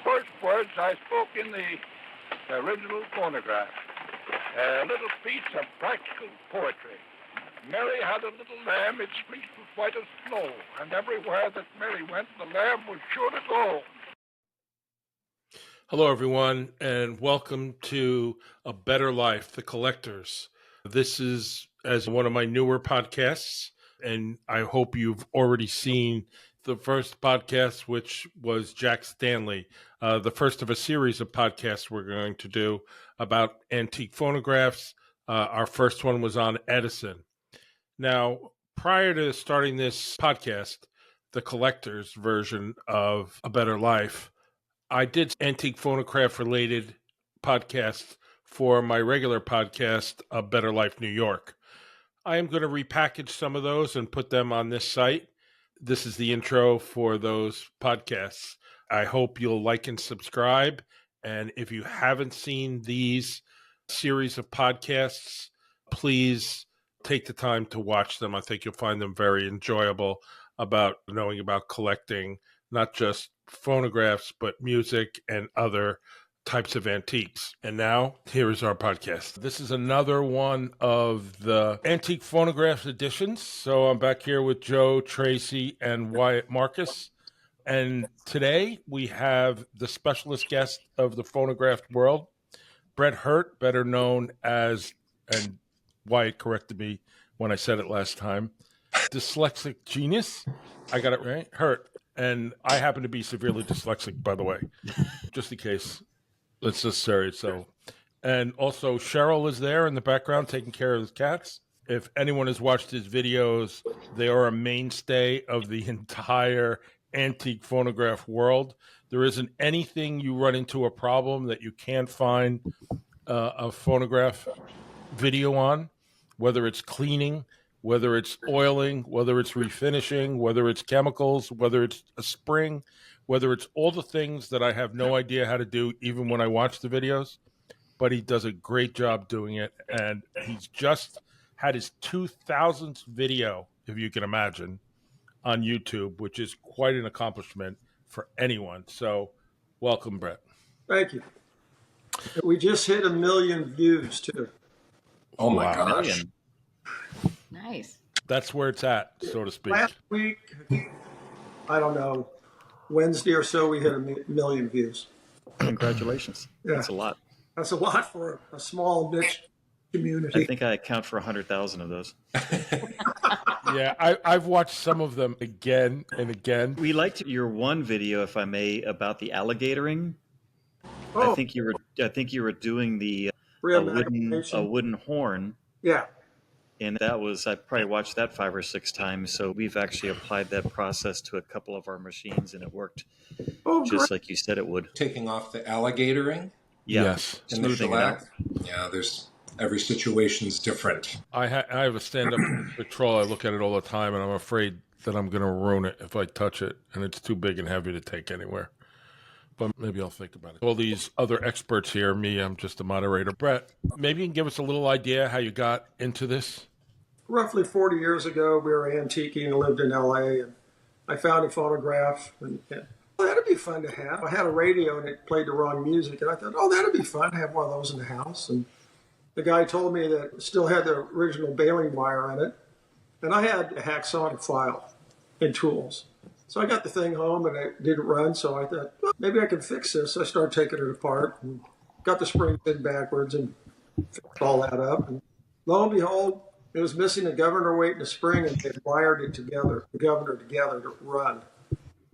first words I spoke in the original phonograph. A little piece of practical poetry. Mary had a little lamb, its fleece was white as snow, and everywhere that Mary went, the lamb was sure to go. Hello, everyone, and welcome to A Better Life, The Collectors. This is as one of my newer podcasts, and I hope you've already seen the first podcast, which was Jack Stanley, the first of a series of podcasts we're going to do about antique phonographs. Our first one was on Edison. Now, prior to starting this podcast, the collector's version of A Better Life, I did antique phonograph related podcasts for my regular podcast, A Better Life New York. I am going to repackage some of those and put them on this site. This is the intro for those podcasts. I hope you'll like and subscribe. And if you haven't seen these series of podcasts, please take the time to watch them. I think you'll find them very enjoyable about knowing about collecting, not just phonographs, but music and other types of antiques. And now, here is our podcast. This is another one of the Antique Phonographs editions. So I'm back here with Joe, Tracy, and Wyatt Markus. And today we have the specialist guest of the phonograph world, Brett Hurt, better known as, and Wyatt corrected me when I said it last time, Dyslexic Genius. I got it right? Hurt. And I happen to be severely dyslexic, by the way, just in case. Let's just say so. And also Cheryl is there in the background taking care of his cats. If anyone has watched his videos, they are a mainstay of the entire antique phonograph world. There isn't anything you run into a problem that you can't find a phonograph video on, whether it's cleaning, whether it's oiling, whether it's refinishing, whether it's chemicals, whether it's a spring, whether it's all the things that I have no idea how to do even when I watch the videos, but he does a great job doing it. And he's just had his 2000th video, if you can imagine, on YouTube, which is quite an accomplishment for anyone. So welcome, Brett. Thank you. We just hit 1 million views, too. Oh, my gosh. Nice. That's where it's at, so to speak. Last week, I don't know, Wednesday or so, we hit 1 million views. Congratulations. Yeah. That's a lot. That's a lot for a small niche community. I think I account for 100,000 of those. Yeah, I've watched some of them again and again. We liked your one video, if I may, about the alligatoring. Oh. I think you were doing the a wooden horn. Yeah. And that was, I probably watched that 5 or 6 times. So we've actually applied that process to a couple of our machines, and it worked just like you said it would. Taking off the alligatoring? Yeah. Yes. Smoothing it out. Yeah, every situation's different. I have a stand-up Victrola. I look at it all the time, and I'm afraid that I'm going to ruin it if I touch it, and it's too big and heavy to take anywhere. But maybe I'll think about it. All these other experts here, I'm just a moderator. Brett, maybe you can give us a little idea how you got into this? Roughly 40 years ago, we were antiquing and lived in L.A., and I found a phonograph, and well, that'd be fun to have. I had a radio, and it played the wrong music, and I thought, that'd be fun to have one of those in the house. And the guy told me that it still had the original baling wire in it, and I had a hacksaw file and tools. So I got the thing home, and it didn't run, so I thought, well, maybe I can fix this. I started taking it apart and got the springs in backwards and fixed all that up. And lo and behold, it was missing a governor weight and a spring, and they wired it together, the governor together to run.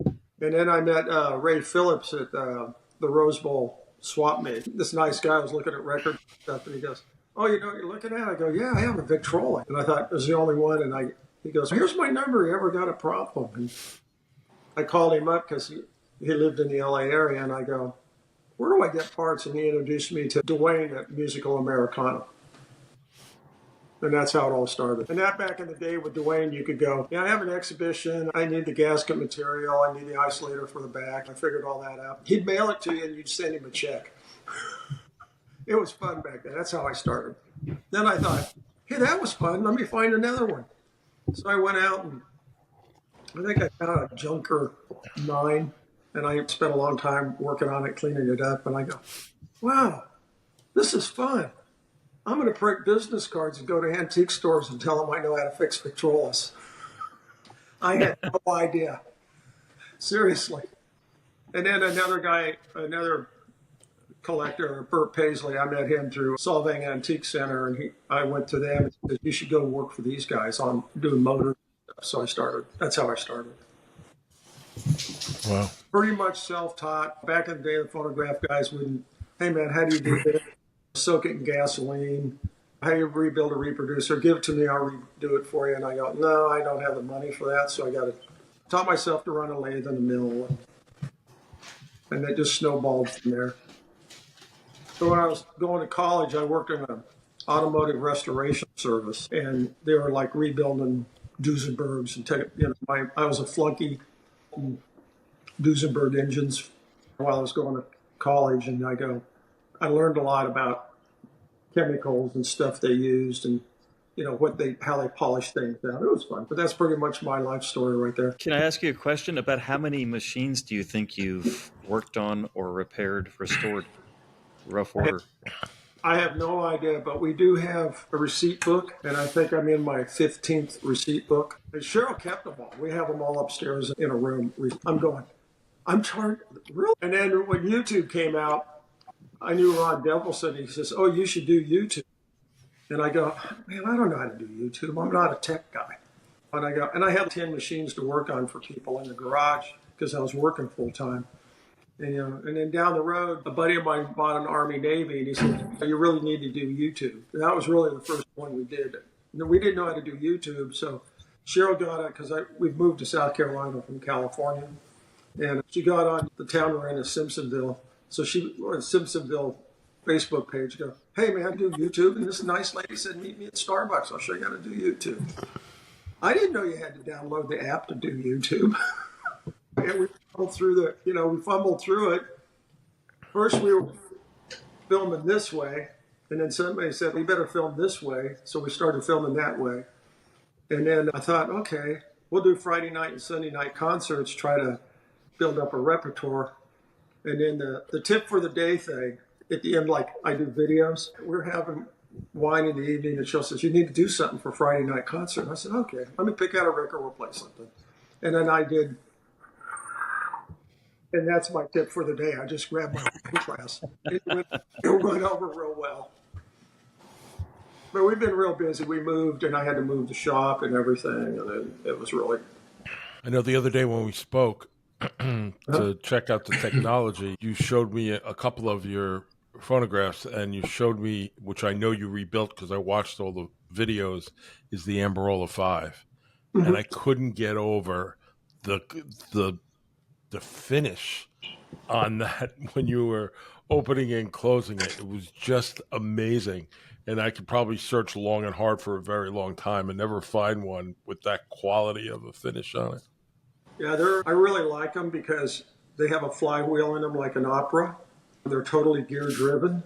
And then I met Ray Phillips at the Rose Bowl swap meet. This nice guy was looking at record stuff, and he goes, oh, you know what you're looking at? I go, yeah, I have a Victrola. And I thought it was the only one, and he goes, here's my number. You ever got a problem? And I called him up because he lived in the L.A. area, and I go, where do I get parts? And he introduced me to Dwayne at Musical Americana. And that's how it all started. And that back in the day with Dwayne, you could go, yeah, I have an exhibition. I need the gasket material. I need the isolator for the back. I figured all that out. He'd mail it to you, and you'd send him a check. It was fun back then. That's how I started. Then I thought, hey, that was fun. Let me find another one. So I went out, and I think I found a Junker 9 And I spent a long time working on it, cleaning it up. And I go, wow, this is fun. I'm going to print business cards and go to antique stores and tell them I know how to fix Victrolas. I had no idea. Seriously. And then another collector, Bert Paisley, I met him through Solvang Antique Center, and I went to them and said, you should go work for these guys on doing motors. So that's how I started. Wow. Pretty much self-taught. Back in the day, the phonograph guys wouldn't, hey man, how do you do this? Soak it in gasoline. How do you rebuild a reproducer? Give it to me, I'll redo it for you. And I go, no, I don't have the money for that. So I got to taught myself to run a lathe and a mill. And it just snowballed from there. So when I was going to college, I worked in an automotive restoration service, and they were like rebuilding Duesenbergs and I was a flunky in Duesenberg engines while I was going to college, and I learned a lot about chemicals and stuff they used, and how they polished things down. It was fun, but that's pretty much my life story right there. Can I ask you a question about how many machines do you think you've worked on or repaired, restored? Rough order. I have no idea, but we do have a receipt book, and I think I'm in my 15th receipt book. And Cheryl kept them all. We have them all upstairs in a room. I'm charged, really? And then when YouTube came out, I knew Ron Devilson. He says, oh, you should do YouTube. And I go, man, I don't know how to do YouTube. I'm not a tech guy. And I had 10 machines to work on for people in the garage because I was working full time. And then down the road, a buddy of mine bought an Army Navy, and he said, you really need to do YouTube. And that was really the first one we did. We didn't know how to do YouTube, so Cheryl got it because we've moved to South Carolina from California. And she got on the town we're in, Simpsonville. So she, on Simpsonville Facebook page, go, hey man, I do YouTube. And this nice lady said, meet me at Starbucks. I'll show you how to do YouTube. I didn't know you had to download the app to do YouTube. And we fumbled through it. First we were filming this way, and then somebody said, we better film this way. So we started filming that way. And then I thought, okay, we'll do Friday night and Sunday night concerts, try to build up a repertoire. And then the tip for the day thing, at the end, like I do videos. We're having wine in the evening, and Cheryl says, you need to do something for Friday night concert. And I said, okay, let me pick out a record, we'll play something. And then I did. And that's my tip for the day. I just grabbed my class. It went over real well. But we've been real busy. We moved, and I had to move the shop and everything. And it was really... I know the other day when we spoke to check out the technology, you showed me a couple of your phonographs, and you showed me, which I know you rebuilt because I watched all the videos, is the Amberola 5. Mm-hmm. And I couldn't get over the finish on that when you were opening and closing it. It was just amazing. And I could probably search long and hard for a very long time and never find one with that quality of a finish on it. Yeah, I really like them because they have a flywheel in them like an opera. They're totally gear driven,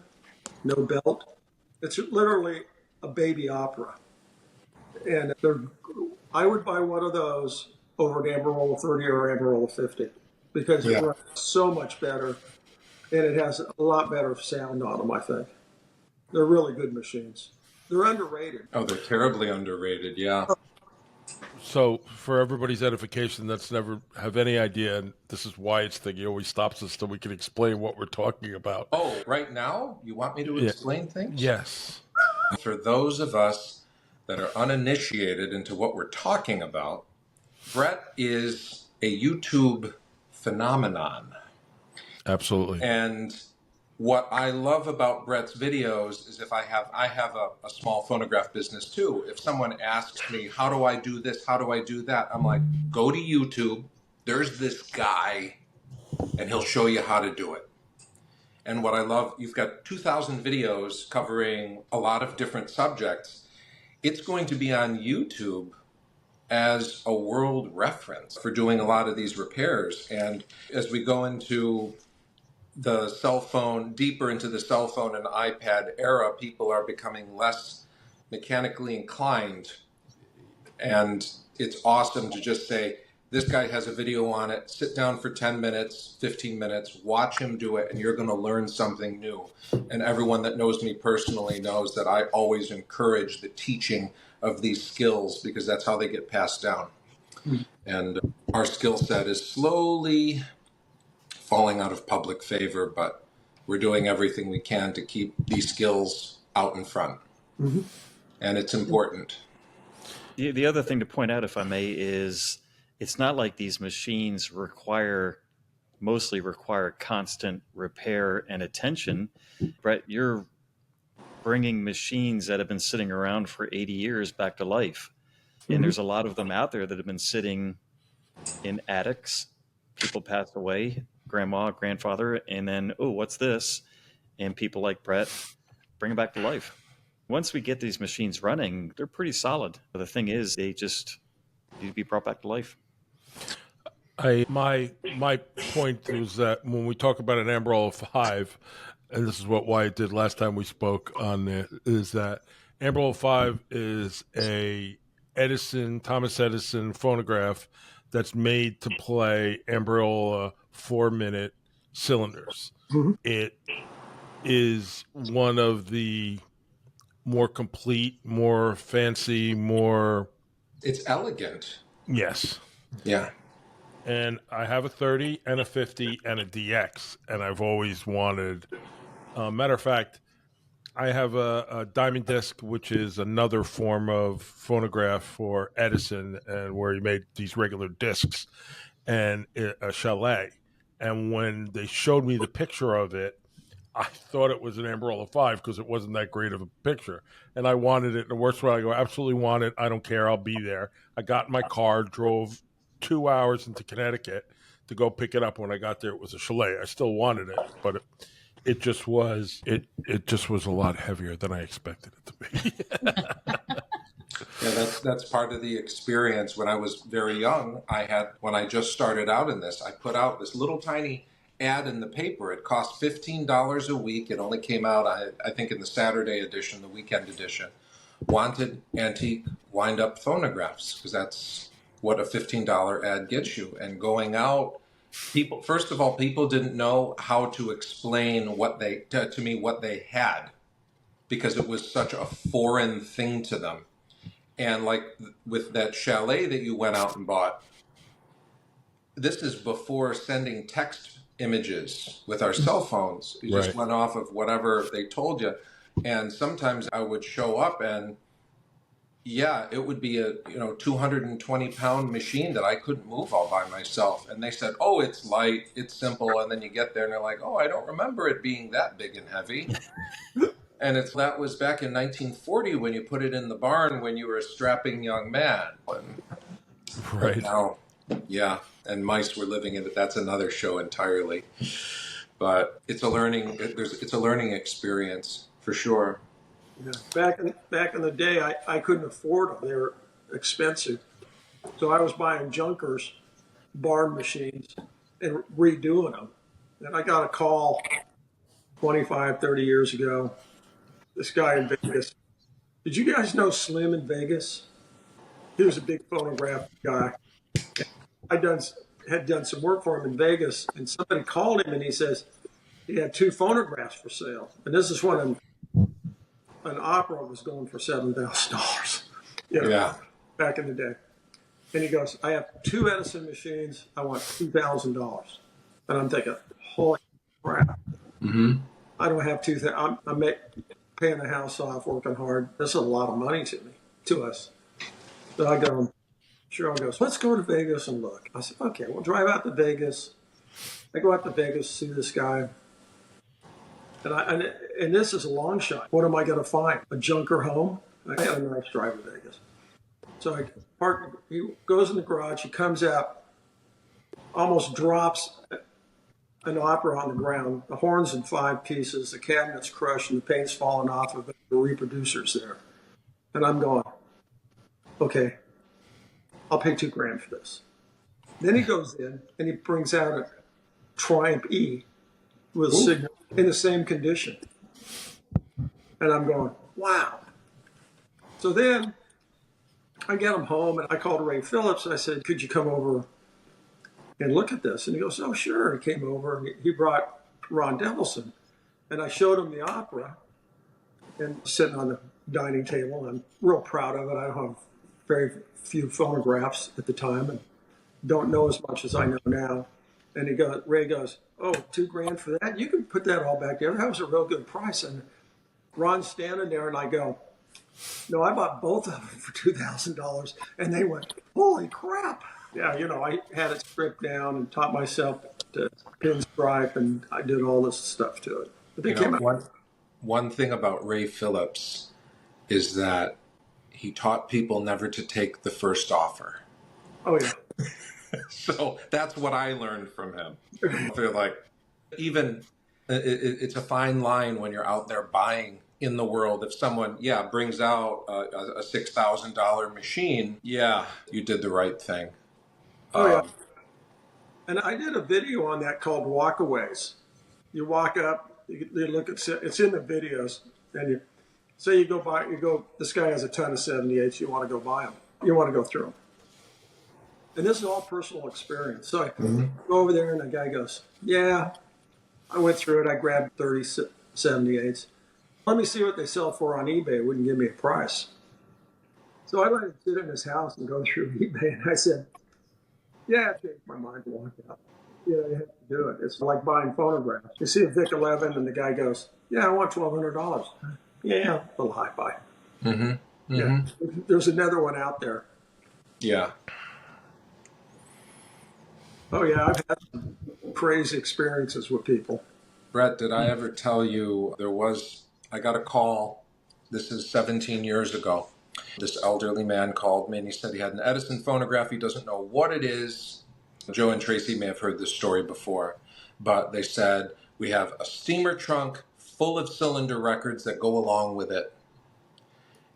no belt. It's literally a baby opera. And I would buy one of those over an Amberola 30 or Amberola 50. Because it runs so much better, and it has a lot better sound on them, I think. They're really good machines. They're underrated. Oh, they're terribly underrated, yeah. So for everybody's edification that's never have any idea, and this is Wyatt's thing, he always stops us so we can explain what we're talking about. Oh, right now? You want me to explain things? Yes. For those of us that are uninitiated into what we're talking about, Brett is a YouTube phenomenon. Absolutely. And what I love about Brett's videos is I have a small phonograph business too. If someone asks me, how do I do this? How do I do that? I'm like, go to YouTube. There's this guy and he'll show you how to do it. And what I love, you've got 2,000 videos covering a lot of different subjects. It's going to be on YouTube as a world reference for doing a lot of these repairs. And as we go into the cell phone, deeper into the cell phone and iPad era, people are becoming less mechanically inclined. And it's awesome to just say, This guy has a video on it. Sit down for 10 minutes, 15 minutes, watch him do it, and you're going to learn something new. And everyone that knows me personally knows that I always encourage the teaching of these skills because that's how they get passed down. And our skill set is slowly falling out of public favor, but we're doing everything we can to keep these skills out in front. Mm-hmm. And it's important. The other thing to point out, if I may, is it's not like these machines mostly require constant repair and attention. Brett, you're bringing machines that have been sitting around for 80 years back to life. And there's a lot of them out there that have been sitting in attics. People pass away, grandma, grandfather, and then, oh, what's this? And people like Brett bring them back to life. Once we get these machines running, they're pretty solid. The thing is, they just need to be brought back to life. My point was that when we talk about an Amberol 5, and this is what Wyatt did last time we spoke on it, is that Amberol 5 is a Thomas Edison phonograph that's made to play Amberola 4-minute cylinders. Mm-hmm. It is one of the more complete, more fancy, more... It's elegant. Yes. Yeah. And I have a 30 and a 50 and a DX, and I've always wanted... matter of fact, I have a diamond disc, which is another form of phonograph for Edison, and where he made these regular discs, and a Chalet. And when they showed me the picture of it, I thought it was an Amberola 5 because it wasn't that great of a picture. And I wanted it. And the worst way, I go, absolutely want it. I don't care. I'll be there. I got in my car, drove 2 hours into Connecticut to go pick it up. When I got there, it was a Chalet. I still wanted it, but it just was a lot heavier than I expected it to be. Yeah, that's part of the experience. When I was very young, when I just started out in this, I put out this little tiny ad in the paper. It cost $15 a week. It only came out, I think, in the Saturday edition, the weekend edition. Wanted antique wind-up phonographs, because that's what a $15 ad gets you. And going out, first of all, people didn't know how to explain to me what they had, because it was such a foreign thing to them. And like with that Chalet that you went out and bought, this is before sending text images with our cell phones. You just went off of whatever they told you. And sometimes I would show up and it would be a 220-pound machine that I couldn't move all by myself. And they said, oh, it's light, it's simple. And then you get there and they're like, oh, I don't remember it being that big and heavy. And that was back in 1940 when you put it in the barn when you were a strapping young man. Right now, and mice were living in it. That's another show entirely. But it's a learning experience for sure. Yeah. Back in the day, I couldn't afford them. They were expensive. So I was buying junkers, barn machines, and redoing them. And I got a call 25, 30 years ago. This guy in Vegas. Did you guys know Slim in Vegas? He was a big phonograph guy. I had done some work for him in Vegas, and somebody called him and he says he had 2 phonographs for sale. And this is when an opera was going for $7,000. Back in the day. And he goes, I have 2 Edison machines. I want $2,000. And I'm thinking, holy crap. Mm-hmm. I don't have $2,000. I'm paying the house off, working hard. This is a lot of money to us. So I go, Cheryl goes, let's go to Vegas and look. I said, okay, we'll drive out to Vegas. I go out to Vegas, see this guy. And this is a long shot. What am I going to find? A junker home? I had a nice drive to Vegas. So I park. He goes in the garage. He comes out, almost drops an opera on the ground. The horn's in 5 pieces. The cabinet's crushed, and the paint's falling off of it. The reproducer's there. And I'm going, okay, I'll pay $2,000 for this. Then he goes in, and he brings out a Triumph E with a signal in the same condition. And I'm going, wow. So then I get him home, and I called Ray Phillips. I said, could you come over and look at this. And he goes, oh, sure. He came over and he brought Ron Devilson. And I showed him the opera and sitting on the dining table. And I'm real proud of it. I don't have very few phonographs at the time and don't know as much as I know now. And Ray goes, oh, $2,000 for that? You can put that all back together. That was a real good price. And Ron's standing there and I go, no, I bought both of them for $2,000. And they went, holy crap. Yeah, I had it stripped down and taught myself to pinstripe, and I did all this stuff to it. But they came out. One thing about Ray Phillips is that he taught people never to take the first offer. Oh, yeah. So that's what I learned from him. They're like, it's a fine line when you're out there buying in the world. If someone, brings out a $6,000 machine, you did the right thing. Oh, yeah. And I did a video on that called Walkaways. You walk up, you look at it's in the videos, and you say this guy has a ton of 78s, you want to go buy them. You want to go through them. And this is all personal experience. So I go over there, and the guy goes, yeah, I went through it. I grabbed 30 78s. Let me see what they sell for on eBay. It wouldn't give me a price. So I let him sit in his house and go through eBay, and I said, yeah, I changed my mind to walk out. You have to do it. It's like buying phonographs. You see a Vic 11, and the guy goes, yeah, I want $1,200. Yeah, a little high buy. Yeah, there's another one out there. Yeah. Oh, yeah, I've had some crazy experiences with people. Brett, did I ever tell you I got a call, this is 17 years ago. This elderly man called me and he said he had an Edison phonograph. He doesn't know what it is. Joe and Tracy may have heard this story before, but they said, we have a steamer trunk full of cylinder records that go along with it.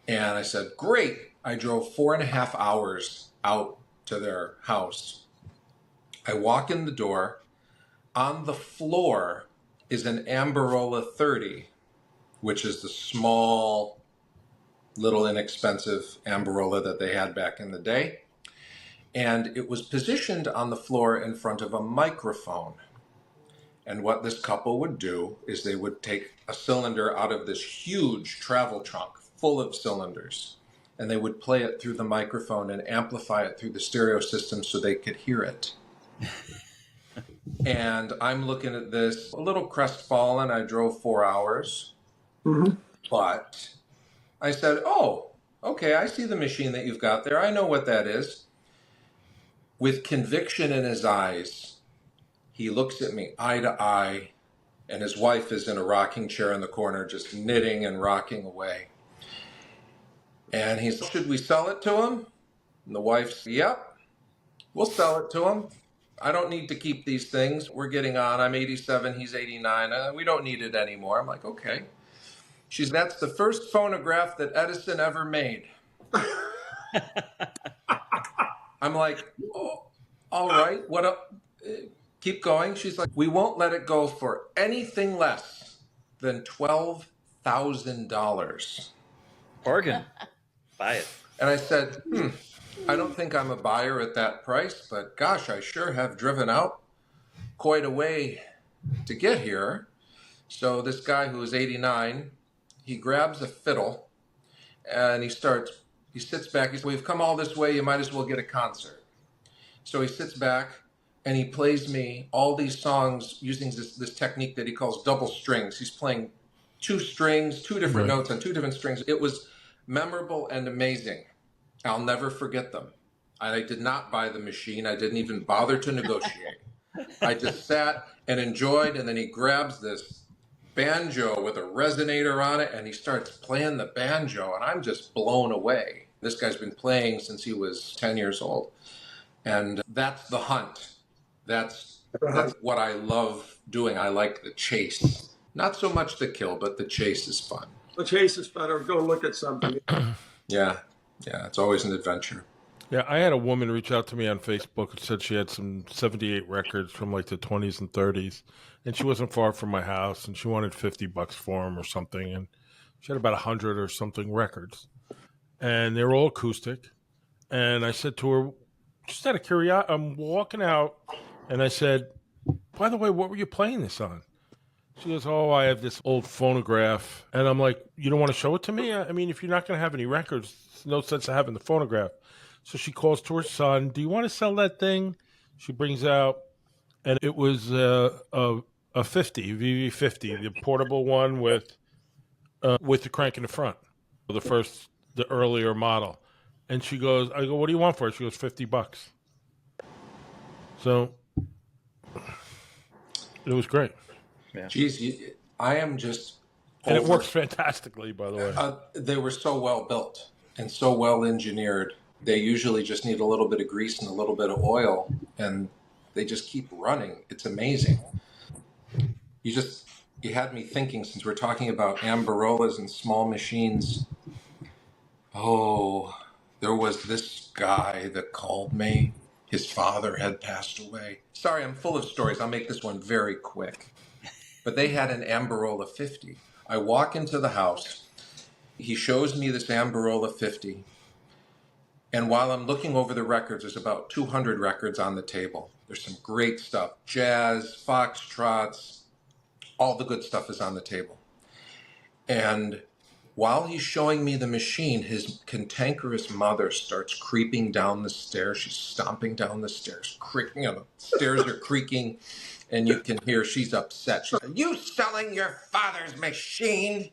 And I said, great. I drove 4.5 hours out to their house. I walk in the door. On the floor is an Amberola 30, which is the small, little inexpensive Amberola that they had back in the day. And it was positioned on the floor in front of a microphone. And what this couple would do is they would take a cylinder out of this huge travel trunk full of cylinders, and they would play it through the microphone and amplify it through the stereo system so they could hear it. And I'm looking at this, a little crestfallen. I drove 4 hours. But I said, oh, okay, I see the machine that you've got there. I know what that is. With conviction in his eyes, he looks at me eye to eye, and his wife is in a rocking chair in the corner just knitting and rocking away. And he said, should we sell it to him? And the wife said, yep, we'll sell it to him. I don't need to keep these things. We're getting on. I'm 87, he's 89. We don't need it anymore. I'm like, okay. She's, that's the first phonograph that Edison ever made. I'm like, oh, all right. What up? Keep going. She's like, we won't let it go for anything less than $12,000. Bargain. Buy it. And I said, I don't think I'm a buyer at that price, but gosh, I sure have driven out quite a way to get here. So this guy who is 89, he grabs a fiddle and he sits back. He says, we've come all this way. You might as well get a concert. So he sits back and he plays me all these songs using this technique that he calls double strings. He's playing two strings, two different notes on two different strings. It was memorable and amazing. I'll never forget them. I did not buy the machine. I didn't even bother to negotiate. I just sat and enjoyed, and then he grabs this banjo with a resonator on it, and he starts playing the banjo, and I'm just blown away. This guy's been playing since he was 10 years old. And that's the hunt. That's what I love doing. I like the chase. Not so much the kill, but the chase is fun. The chase is fun, or go look at something. Yeah, it's always an adventure. Yeah, I had a woman reach out to me on Facebook and said she had some 78 records from like the 20s and 30s, and she wasn't far from my house, and she wanted $50 for them or something, and she had about 100 or something records, and they were all acoustic. And I said to her, just out of curiosity, I'm walking out And I said, by the way, what were you playing this on? She goes, oh, I have this old phonograph. And I'm like, you don't want to show it to me? I mean, if you're not going to have any records, there's no sense of having the phonograph. So she calls to her son, do you want to sell that thing? She brings out, and it was a 50, VV50, the portable one with the crank in the front, the earlier model. And she goes, I go, what do you want for it? She goes, $50. So it was great. Yeah. Geez, I am just And it over. works fantastically, by the way. They were so well built and so well engineered. They usually just need a little bit of grease and a little bit of oil, and they just keep running. It's amazing. You had me thinking, since we're talking about Ambarolas and small machines. Oh, there was this guy that called me. His father had passed away. Sorry, I'm full of stories. I'll make this one very quick. But they had an Ambarola 50. I walk into the house. He shows me this Ambarola 50. And while I'm looking over the records, there's about 200 records on the table. There's some great stuff. Jazz, foxtrots, all the good stuff is on the table. And while he's showing me the machine, his cantankerous mother starts creeping down the stairs. She's stomping down the stairs, creaking. The stairs are creaking, and you can hear she's upset. She's like, "You selling your father's machine?"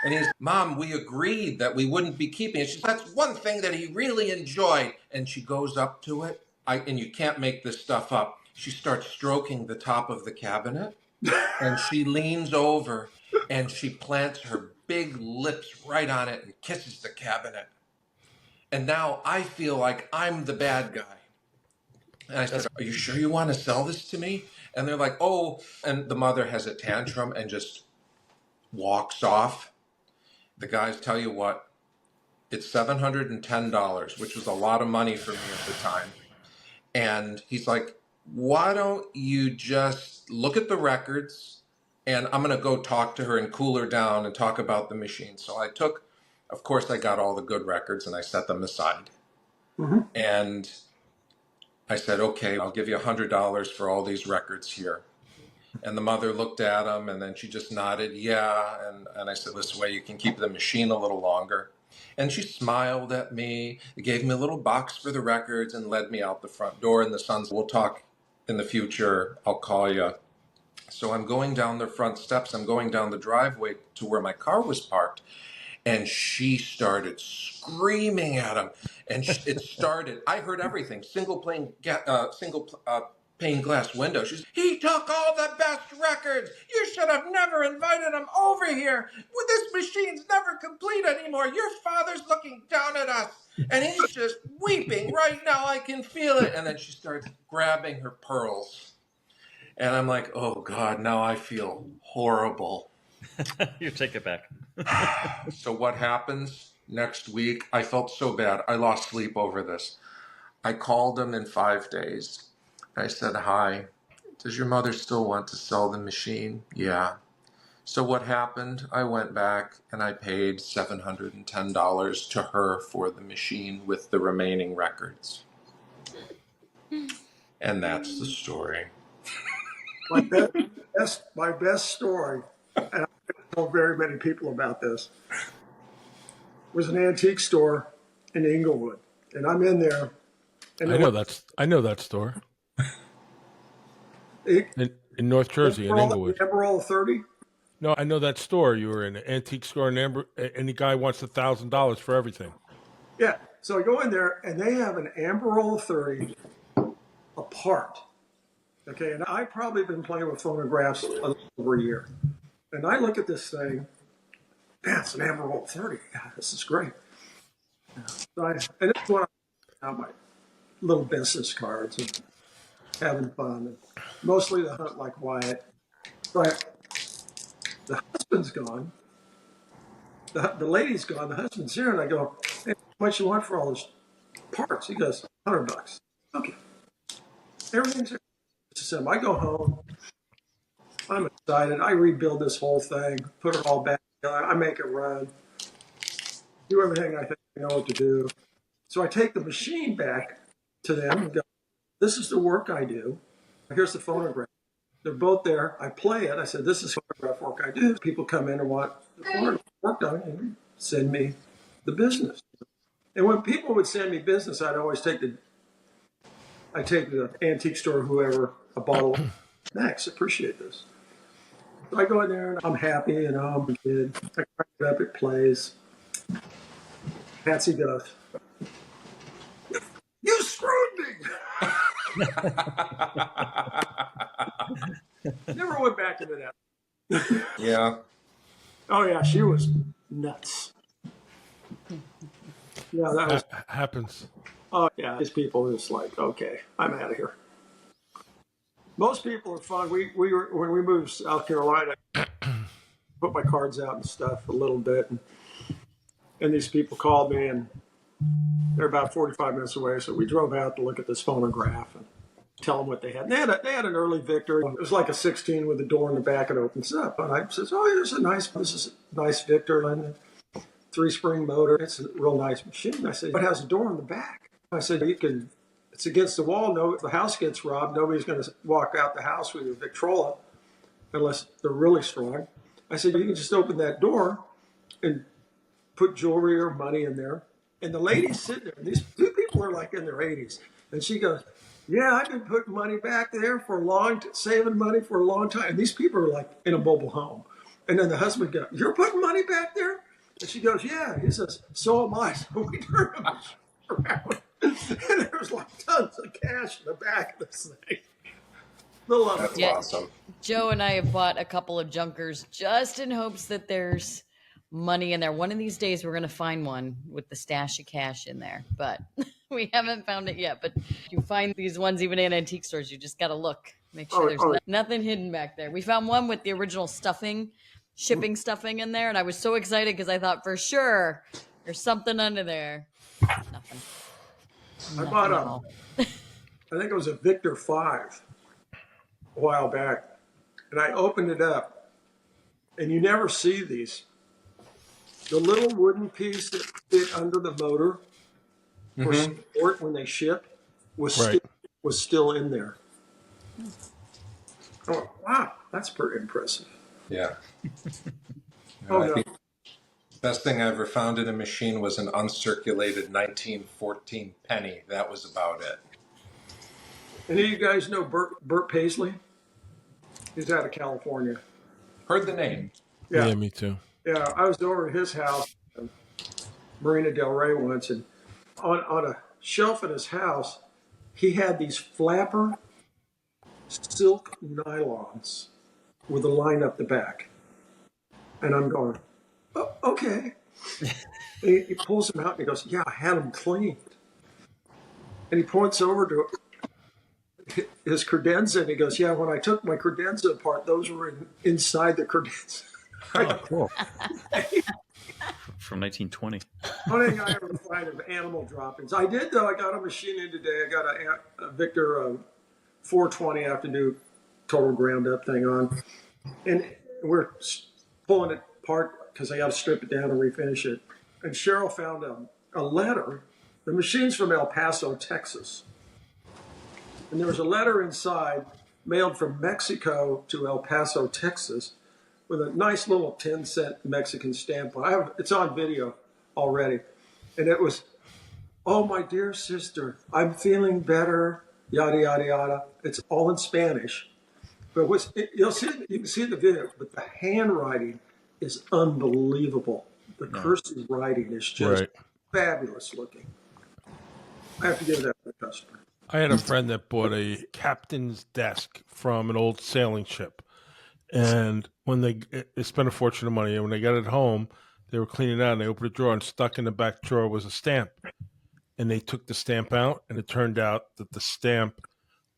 And he's, "Mom, we agreed that we wouldn't be keeping it." She says, "That's one thing that he really enjoyed." And she goes up to it, and you can't make this stuff up. She starts stroking the top of the cabinet, and she leans over, and she plants her big lips right on it and kisses the cabinet. And now I feel like I'm the bad guy. And I said, "Are you sure you want to sell this to me?" And they're like, "Oh," and the mother has a tantrum and just walks off. The guys tell you what, it's $710, which was a lot of money for me at the time. And he's like, "Why don't you just look at the records, and I'm going to go talk to her and cool her down and talk about the machine." So of course, I got all the good records and I set them aside. Mm-hmm. And I said, "Okay, I'll give you $100 for all these records here." And the mother looked at him, and then she just nodded, "Yeah." And I said, "This way you can keep the machine a little longer." And she smiled at me, gave me a little box for the records, and led me out the front door. And the sons, "We'll talk in the future. I'll call you." So I'm going down the front steps. I'm going down the driveway to where my car was parked. And she started screaming at him. And I heard everything. Single pane glass window. She's, "He took all the best records. You should have never invited him over here. Well, this machine's never complete anymore. Your father's looking down at us. And he's just weeping right now. I can feel it." And then she starts grabbing her pearls. And I'm like, oh God, now I feel horrible. You take it back. So what happens next week? I felt so bad. I lost sleep over this. I called him in 5 days. I said, "Hi, does your mother still want to sell the machine?" "Yeah." "So what happened?" I went back and I paid $710 to her for the machine with the remaining records. And that's the story. My best story, and I've told very many people about this, was an antique store in Inglewood. And I'm in there. And I know that store in North Jersey, in Inglewood. The Emerald 30? No, I know that store. You were in an antique store in and the guy wants $1,000 for everything. Yeah. So I go in there, and they have an Ambarola 30 apart. Okay, and I've probably been playing with phonographs over a year. And I look at this thing, man, it's an Ambarola 30. God, this is great. So and it's one of my little business cards and having fun. And mostly the hunt like Wyatt. But the husband's gone. The lady's gone. The husband's here. And I go, "Hey, how much you want for all those parts?" He goes, $100. Okay. Everything's there. I go home. I'm excited. I rebuild this whole thing, put it all back together. I make it run, do everything I think I know what to do. So I take the machine back to them and go, "This is the work I do. Here's the phonograph. They're both there. I play it. I said, this is phonograph work I do. People come in and want the phonograph work done and send me the business. And when people would send me business, I'd always take the antique store, whoever, a bottle. Thanks, appreciate this. So I go in there and I'm happy, and I'm a kid. I crank it up, it plays. Patsy goes, "You screwed me." Never went back into that. Yeah. Oh yeah, she was nuts. Yeah, that was. Happens. Oh yeah, these people are just like, okay, I'm out of here. Most people are fun. We were when we moved to South Carolina, put my cards out and stuff a little bit, and these people called me, and they're about 45 minutes away, so we drove out to look at this phonograph and tell them what they had. And they had an early Victor. It was like a 16 with a door in the back. It opens up, and I says, "Oh, this is a nice Victor, and 3-spring motor. It's a real nice machine." I said, "It has a door in the back." I said, it's against the wall. No, if the house gets robbed, nobody's going to walk out the house with a Victrola unless they're really strong. I said, you can just open that door and put jewelry or money in there. And the lady's sitting there. And these two people are like in their 80s. And she goes, "Yeah, I've been putting money back there for saving money for a long time." And these people are like in a mobile home. And then the husband goes, "You're putting money back there?" And she goes, "Yeah." He says, "So am I." So we turn around. And there was like tons of cash in the back of this thing. That's Yeah. awesome. Joe and I have bought a couple of junkers just in hopes that there's money in there. One of these days we're going to find one with the stash of cash in there, but we haven't found it yet. But you find these ones even in antique stores, you just got to look, make sure there's nothing hidden back there. We found one with the original shipping stuffing in there, and I was so excited because I thought for sure there's something under there. Nothing. I bought I think it was a Victor 5 a while back, and I opened it up, and you never see these. The little wooden piece that fit under the motor for support when they ship was still in there. Oh, wow, that's pretty impressive. Yeah. Oh, I no. think the best thing I ever found in a machine was an uncirculated 1914 penny. That was about it. Any of you guys know Burt Paisley? He's out of California. Heard the name. Yeah, me too. Yeah, I was over at his house in Marina Del Rey once, and on a shelf in his house, he had these flapper silk nylons with a line up the back. And I'm going, "Oh, okay." He pulls them out and he goes, "Yeah, I had them cleaned." And he points over to his credenza and he goes, "Yeah, when I took my credenza apart, those were inside the credenza." Oh, cool. From 1920. Only thing I ever find of animal droppings. I did, though. I got a machine in today. I got a Victor 420 I have to do total ground up thing on. And we're pulling it apart because I got to strip it down and refinish it. And Cheryl found a letter. The machine's from El Paso, Texas. And there was a letter inside mailed from Mexico to El Paso, Texas, with a nice little 10-cent Mexican stamp on it. It's on video already. And it was, "Oh, my dear sister, I'm feeling better," yada, yada, yada. It's all in Spanish. But you can see the video, but the handwriting is unbelievable. The cursive writing is just fabulous looking. I have to give that to the customer. I had a friend that bought a captain's desk from an old sailing ship. And when they spent a fortune of money, and when they got it home, they were cleaning it out, and they opened a drawer, and stuck in the back drawer was a stamp. And they took the stamp out, and it turned out that the stamp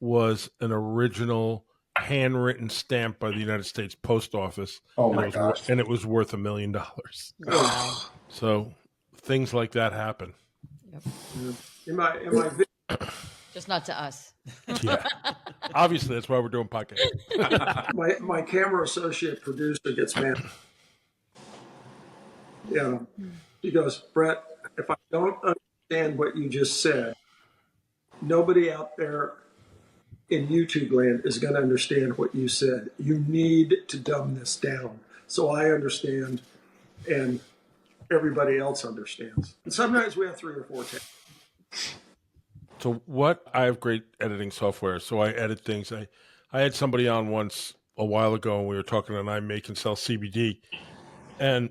was an original handwritten stamp by the United States Post Office. Oh, my gosh. And it was worth $1 million. Wow. So things like that happen. Yep. In my Just not to us. Yeah. Obviously, that's why we're doing podcasts. my camera associate producer gets mad. Yeah. He goes, "Brett, if I don't understand what you just said, nobody out there in YouTube land is going to understand what you said. You need to dumb this down so I understand and everybody else understands. And sometimes we have 3 or 4 takes. So I have great editing software, so I edit things. I had somebody on once a while ago, and we were talking, and I make and sell CBD, and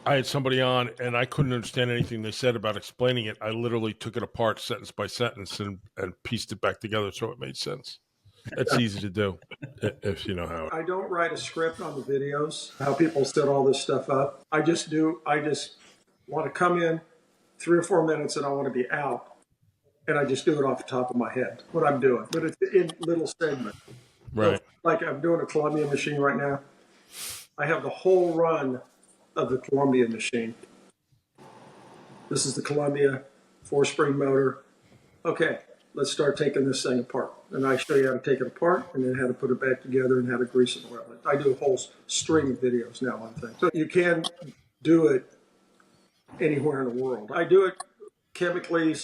I had somebody on, and I couldn't understand anything they said about explaining it. I literally took it apart sentence by sentence and pieced it back together so it made sense. It's easy to do if you know how. I don't write a script on the videos, how people set all this stuff up. I just want to come in 3 or 4 minutes and I want to be out. And I just do it off the top of my head, what I'm doing. But it's in little segments. Right. So, like I'm doing a Columbia machine right now. I have the whole run of the Columbia machine. This is the Columbia 4-spring motor. Okay, let's start taking this thing apart. And I show you how to take it apart and then how to put it back together and how to grease and oil it. I do a whole string of videos now on things. So you can do it anywhere in the world. I do it chemically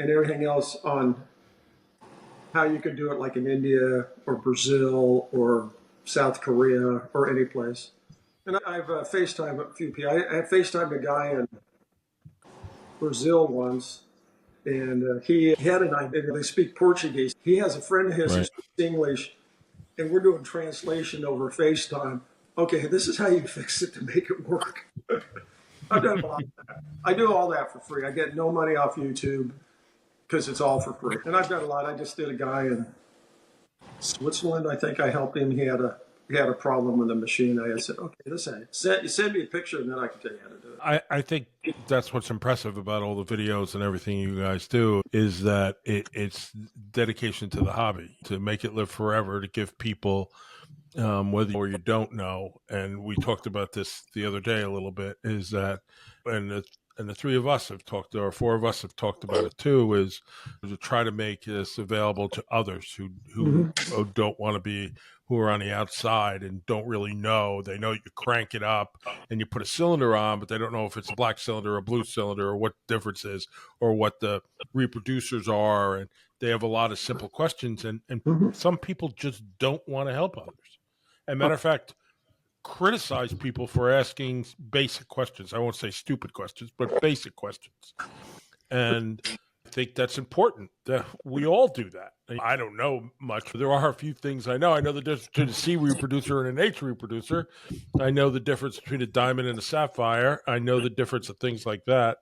and everything else on how you can do it like in India or Brazil or South Korea or any place. And I've FaceTimed a few people. I FaceTimed a guy in Brazil once, and he had an idea. They speak Portuguese. He has a friend of his who speaks English, and we're doing translation over FaceTime. Okay, this is how you fix it to make it work. I've done a lot of that. I do all that for free. I get no money off YouTube because it's all for free. And I've done a lot. I just did a guy in Switzerland. I think I helped him. He had a problem with the machine. I said, okay, listen, send me a picture and then I can tell you how to do it. I think that's what's impressive about all the videos and everything you guys do is that it's dedication to the hobby, to make it live forever, to give people, whether or you don't know, and we talked about this the other day a little bit, is that, and the 3 of us have talked, or 4 of us have talked about it too, is to try to make this available to others who don't want to be, who are on the outside and don't really know. They know you crank it up and you put a cylinder on, but they don't know if it's a black cylinder or a blue cylinder or what the difference is or what the reproducers are. And they have a lot of simple questions, and some people just don't want to help others. As a matter of fact, criticize people for asking basic questions. I won't say stupid questions, but basic questions. And I think that's important. That we all do that. I don't know much. There are a few things I know. I know the difference between a C reproducer and an H reproducer. I know the difference between a diamond and a sapphire. I know the difference of things like that.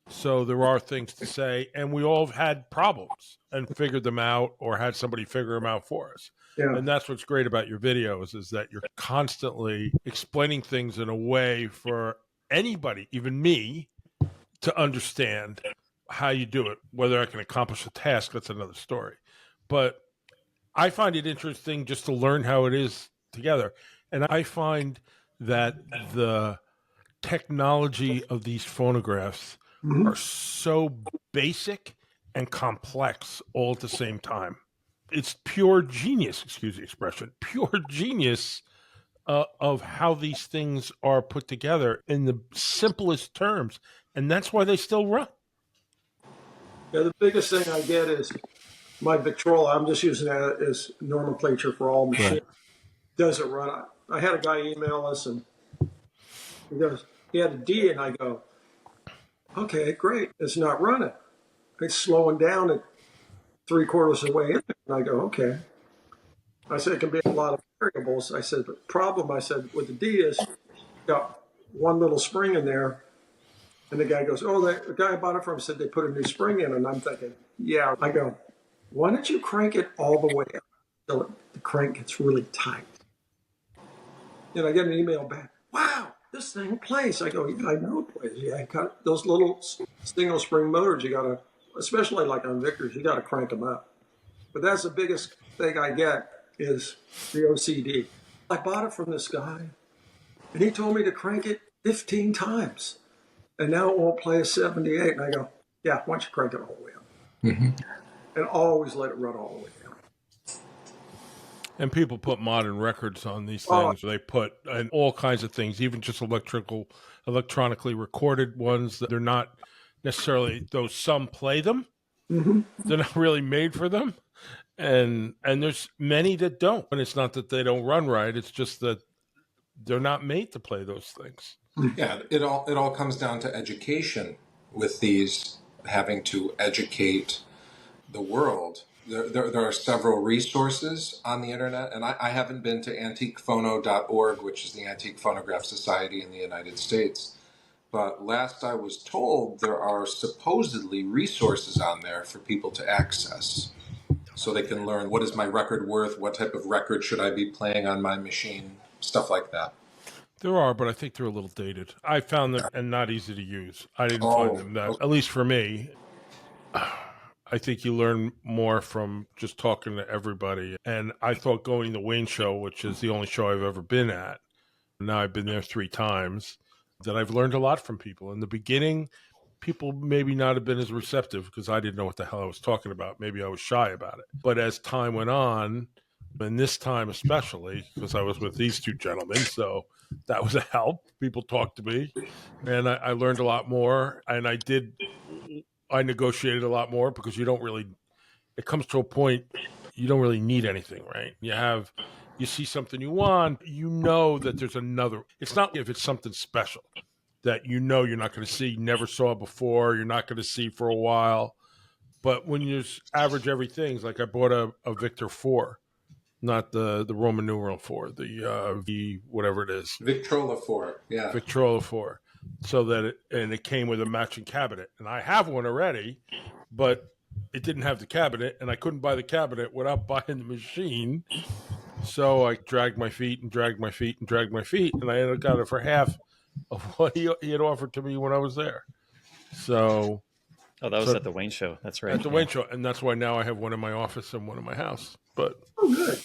So there are things to say, and we all have had problems and figured them out or had somebody figure them out for us. Yeah. And that's what's great about your videos, is that you're constantly explaining things in a way for anybody, even me, to understand how you do it. Whether I can accomplish a task, that's another story. But I find it interesting just to learn how it is together. And I find that the technology of these phonographs are so basic and complex all at the same time. It's pure genius, excuse the expression, pure genius of how these things are put together in the simplest terms. And that's why they still run. Yeah, the biggest thing I get is my Victrola. I'm just using that as nomenclature for all machines. Right. Doesn't run. I had a guy email us, and he had a D, and I go, okay, great. It's not running. It's slowing down at 3/4 of the way in. And I go, okay. I said, it can be a lot of variables. I said, the problem, I said, with the D is got one little spring in there. And the guy goes, oh, the guy I bought it from said they put a new spring in. And I'm thinking, yeah. I go, why don't you crank it all the way up until the crank gets really tight? And I get an email back, wow, this thing plays. I go, yeah, I know it plays. Yeah, I got those little single spring motors. You got to, especially like on Victor's, you got to crank them up. But that's the biggest thing I get is the OCD. I bought it from this guy, and he told me to crank it 15 times. And now it won't play a 78. And I go, yeah, why don't you crank it all the way up? And always let it run all the way down. And people put modern records on these things. They put and all kinds of things, even just electronically recorded ones that they're not necessarily, though some play them, they're not really made for them. And there's many that don't. And it's not that they don't run right. It's just that they're not made to play those things. Yeah, it all comes down to education with these having to educate the world. There are several resources on the internet, and I haven't been to antiquephono.org, which is the Antique Phonograph Society in the United States. But last I was told, there are supposedly resources on there for people to access. So they can learn, what is my record worth? What type of record should I be playing on my machine? Stuff like that. There are, but I think they're a little dated. I found them and not easy to use. I didn't Oh, find them that, okay. at least for me. I think you learn more from just talking to everybody. And I thought going to the Wayne Show, which is the only show I've ever been at, now I've been there 3 times, that I've learned a lot from people. In the beginning, people maybe not have been as receptive because I didn't know what the hell I was talking about. Maybe I was shy about it. But as time went on, and this time especially, because I was with these 2 gentlemen, so that was a help. People talked to me, and I learned a lot more. And I negotiated a lot more because it comes to a point you don't really need anything, right? You see something you want, you know that there's another. It's not if it's something special that you're not going to see, never saw before, you're not going to see for a while. But when you just average everything, like I bought a Victor 4, not the Roman numeral 4, the whatever it is, Victrola 4, yeah. Victrola 4, so that it came with a matching cabinet, and I have one already, but it didn't have the cabinet, and I couldn't buy the cabinet without buying the machine. So I dragged my feet and dragged my feet and dragged my feet, and I ended up got it for half of what he had offered to me when I was there. So, Oh, that was at the Wayne Show. That's right. At the Wayne Show, and that's why now I have one in my office and one in my house. But good.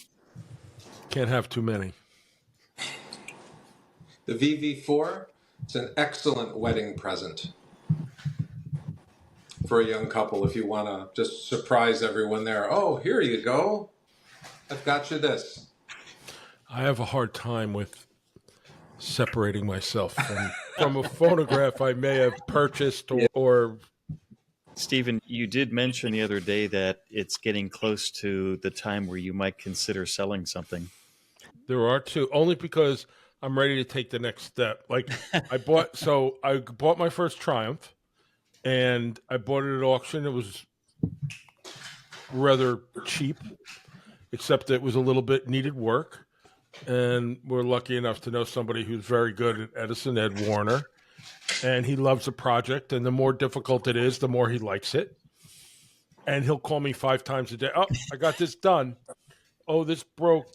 Can't have too many. The VV4, it's an excellent wedding present for a young couple if you want to just surprise everyone there. Oh, here you go. I've got you this. I have a hard time with separating myself from a phonograph I may have purchased or Stephen, you did mention the other day that it's getting close to the time where you might consider selling something. There are 2, only because I'm ready to take the next step. Like I bought my first Triumph, and I bought it at auction. It was rather cheap, except it was a little bit needed work. And we're lucky enough to know somebody who's very good at Edison, Ed Warner, and he loves the project. And the more difficult it is, the more he likes it. And he'll call me 5 times a day. Oh, I got this done. Oh, this broke.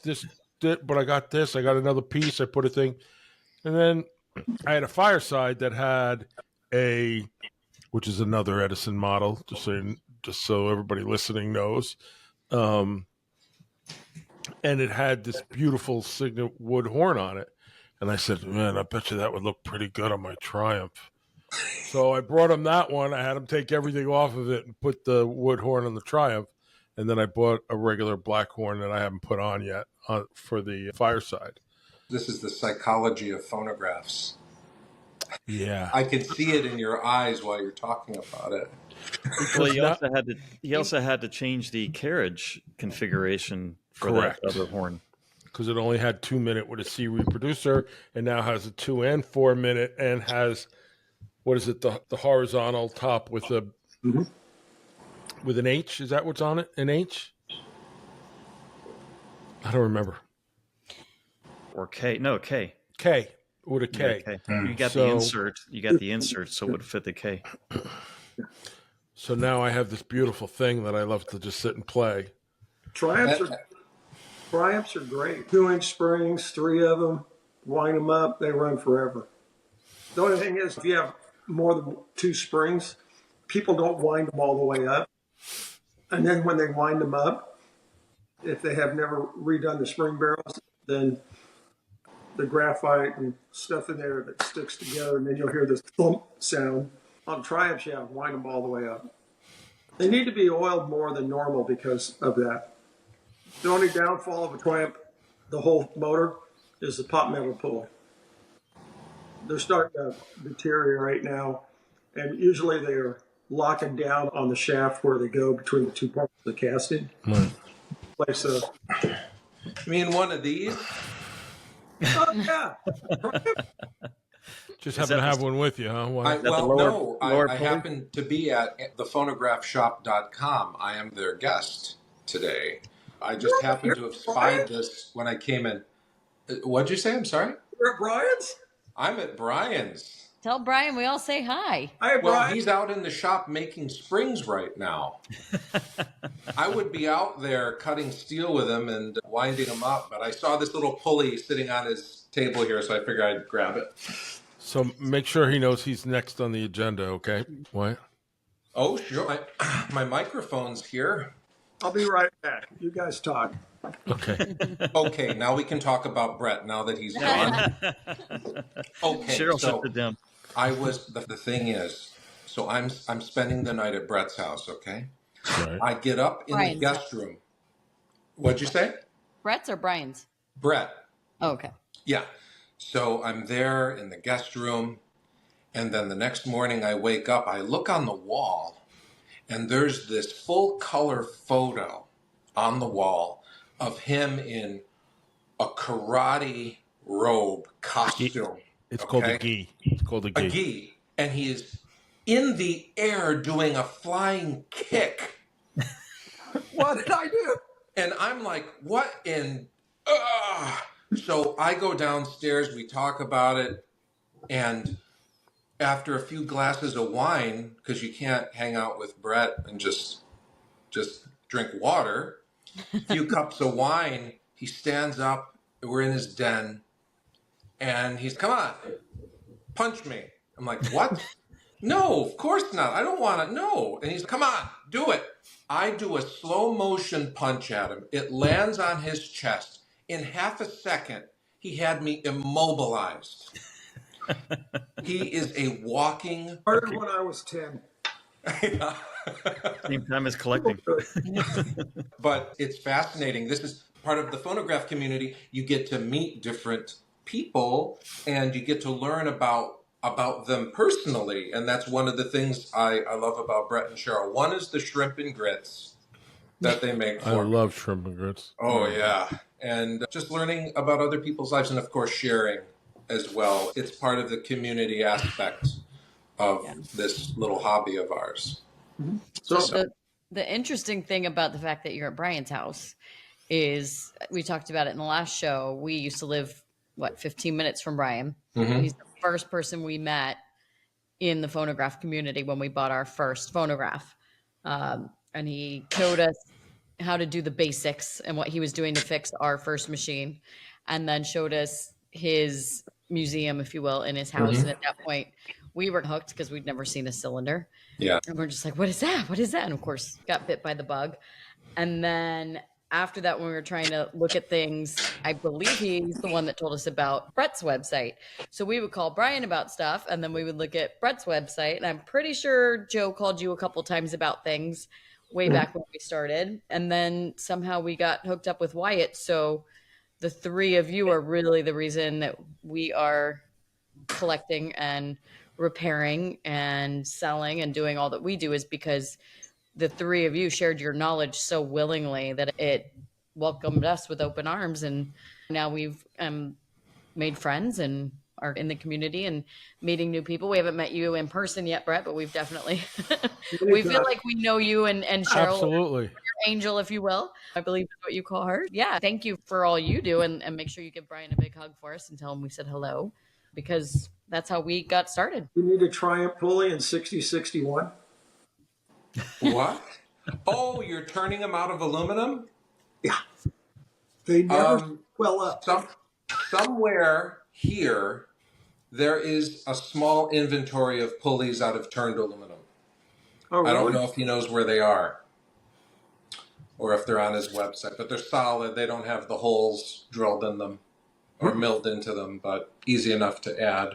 But I got this. I got another piece. I put a thing. And then I had a Fireside that had which is another Edison model, just so everybody listening knows. And it had this beautiful signet wood horn on it. And I said, man, I bet you that would look pretty good on my Triumph. So I brought him that one. I had him take everything off of it and put the wood horn on the Triumph. And then I bought a regular black horn that I haven't put on yet for the Fireside. This is the psychology of phonographs. Yeah. I can see it in your eyes while you're talking about it. Well, he also had to change the carriage configuration for Correct. that other horn. Because it only had 2 minute with a C reproducer, and now has a 2 and 4 minute, and has, what is it, the horizontal top with a with an H? Is that what's on it? An H? I don't remember. Or K? No, K. K with a K. Yeah, K. You got the insert. You got the insert, so it would fit the K. So now I have this beautiful thing that I love to just sit and play. Triumphs are great. 2-inch springs, 3 of them, wind them up, they run forever. The only thing is, if you have more than 2 springs, people don't wind them all the way up. And then when they wind them up, if they have never redone the spring barrels, then the graphite and stuff in there that sticks together, and then you'll hear this thump sound. On Triumphs, yeah, wind them all the way up. They need to be oiled more than normal because of that. The only downfall of a Triumph, the whole motor, is the pot metal pulley. They're starting to deteriorate now, and usually they're locking down on the shaft where they go between the 2 parts of the casting. Right. place those. You mean one of these? Oh, yeah. Just Is happen to that have the- one with you, huh? Why? lower I pulley? happen to be at thephonographshop.com. I am their guest today. I just happened to have spied this when I came in. What'd you say? I'm sorry? You're at Brian's? I'm at Brian's. Tell Brian we all say hi. Hi, Well, Brian. he's out in the shop making springs right now. I would be out there cutting steel with him and winding him up, but I saw this little pulley sitting on his table here, so I figured I'd grab it. So make sure he knows he's next on the agenda, okay? What? Oh, sure. My microphone's here. I'll be right back. You guys talk. Okay. Okay, now we can talk about Brett now that he's gone. Okay, Cheryl so shut it down. the thing is, so I'm spending the night at Brett's house, okay? Right. I get up in Brian's the guest room. What'd you say? Brett's or Brian's? Brett. Oh, okay. Yeah. So I'm there in the guest room, and then the next morning I wake up, I look on the wall, and there's this full color photo on the wall of him in a karate robe costume. It's called a gi. It's called a gi. A gi. And he is in the air doing a flying kick. What did I do? And I'm like, what in... So I go downstairs, we talk about it, and after a few glasses of wine, because you can't hang out with Brett and just drink water, a few cups of wine, he stands up, we're in his den, and he's, come on, punch me. I'm like, what? No, of course not. I don't want to, no. And he's, come on, do it. I do a slow motion punch at him. It lands on his chest. In half a second, he had me immobilized. He is a walking... Started when I was 10. Same time as collecting. But it's fascinating. This is part of the phonograph community. You get to meet different people and you get to learn about them personally. And that's one of the things I love about Brett and Cheryl. One is the shrimp and grits that they make for I me. love shrimp and grits. Oh, yeah. And just learning about other people's lives and, of course, sharing as well. It's part of the community aspect of this little hobby of ours. Mm-hmm. So the interesting thing about the fact that you're at Brian's house is we talked about it in the last show. We used to live, 15 minutes from Brian. Mm-hmm. He's the first person we met in the phonograph community when we bought our first phonograph. And he showed us how to do the basics and what he was doing to fix our first machine, and then showed us his museum, if you will, in his house. Mm-hmm. And at that point, we were hooked because we'd never seen a cylinder. Yeah. And we're just like, what is that? What is that? And of course, got bit by the bug. And then after that, when we were trying to look at things, I believe he's the one that told us about Brett's website. So we would call Brian about stuff, and then we would look at Brett's website. And I'm pretty sure Joe called you a couple times about things way back when we started. And then somehow we got hooked up with Wyatt. So the three of you are really the reason that we are collecting and repairing and selling and doing all that we do, is because the three of you shared your knowledge so willingly that it welcomed us with open arms. And now we've made friends and are in the community and meeting new people. We haven't met you in person yet, Brett, but we've definitely, we feel like we know you and Cheryl. Absolutely. Your angel, if you will. I believe that's what you call her. Yeah. Thank you for all you do. And make sure you give Brian a big hug for us and tell him we said hello, because that's how we got started. You need a Triumph pulley in 6061. What? Oh, you're turning them out of aluminum? Yeah. They never well up. Somewhere here, there is a small inventory of pulleys out of turned aluminum. Oh, really? I don't know if he knows where they are or if they're on his website, but they're solid. They don't have the holes drilled in them or milled into them, but easy enough to add.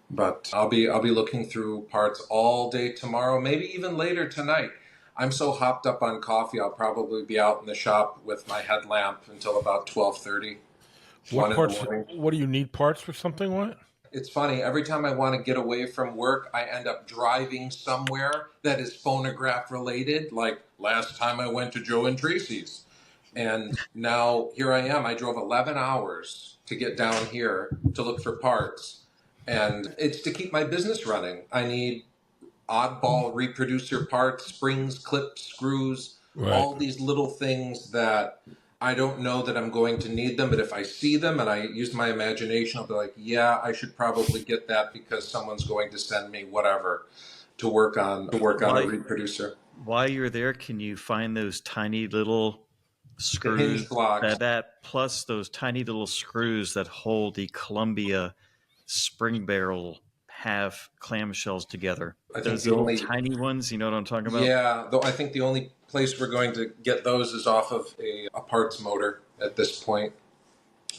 But I'll be looking through parts all day tomorrow, maybe even later tonight. I'm so hopped up on coffee, I'll probably be out in the shop with my headlamp until about 12:30. What parts? What do you need parts for something? What? It's funny. Every time I want to get away from work, I end up driving somewhere that is phonograph related. Like last time I went to Joe and Tracy's. And now here I am. I drove 11 hours to get down here to look for parts. And it's to keep my business running. I need oddball reproducer parts, springs, clips, screws, Right. all these little things that I don't know that I'm going to need them. But if I see them and I use my imagination, I'll be like, yeah, I should probably get that because someone's going to send me whatever to work on a reproducer. While you're there, can you find those tiny little The hinge screws blocks. that plus those tiny little screws that hold the Columbia spring barrel half clamshells together? I think Those the little only tiny ones, you know what I'm talking about? Yeah, though I think the only place we're going to get those is off of a parts motor at this point.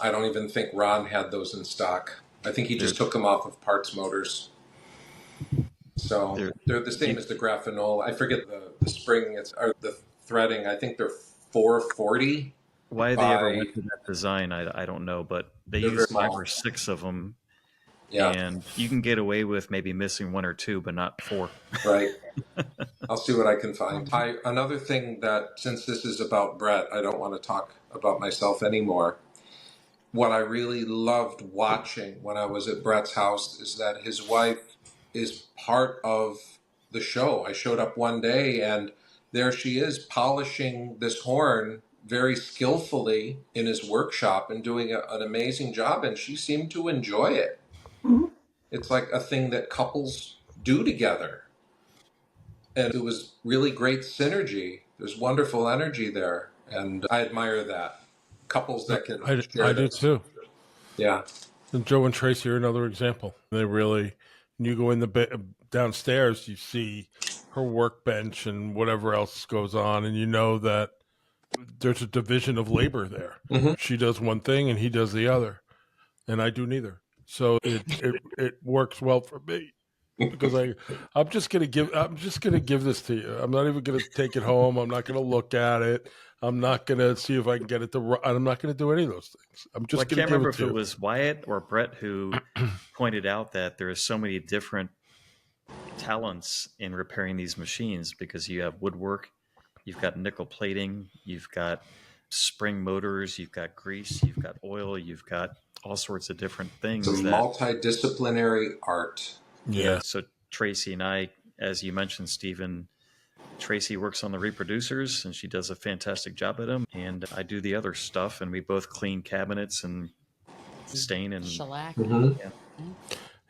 I don't even think Ron had those in stock. I think he just took them off of parts motors. So they're the same as the Graphenola. I forget the spring, or the threading. I think they're 440. Why they ever went to that design, I don't know, but they They're use very 5 small. or 6 of them, Yeah, and you can get away with maybe missing 1 or 2, but not 4. right. I'll see what I can find. Another thing that, since this is about Brett, I don't want to talk about myself anymore. What I really loved watching when I was at Brett's house is that his wife is part of the show. I showed up one day and there she is polishing this horn very skillfully in his workshop and doing an amazing job, and she seemed to enjoy it. Mhm. It's like a thing that couples do together. And it was really great synergy. There's wonderful energy there, and I admire that. Couples that can share I do this. too. Yeah. And Joe and Tracy are another example. They really, when you go in the downstairs, you see her workbench and whatever else goes on, and you know that there's a division of labor there. Mm-hmm. She does one thing and he does the other, and I do neither. So it works well for me because I'm just gonna give this to you. I'm not even gonna take it home. I'm not gonna look at it. I'm not gonna see if I can get it to. I'm not gonna do any of those things. I'm just Well, I gonna can't give remember it if to it you. was Wyatt or Brett who pointed out that there are so many different talents in repairing these machines because you have woodwork, you've got nickel plating, you've got spring motors, you've got grease, you've got oil, you've got all sorts of different It's a things that. multidisciplinary art. Yeah. So Tracy and I, as you mentioned, Stephen, Tracy works on the reproducers and she does a fantastic job at them, and I do the other stuff, and we both clean cabinets and stain and Shellac. Mm-hmm.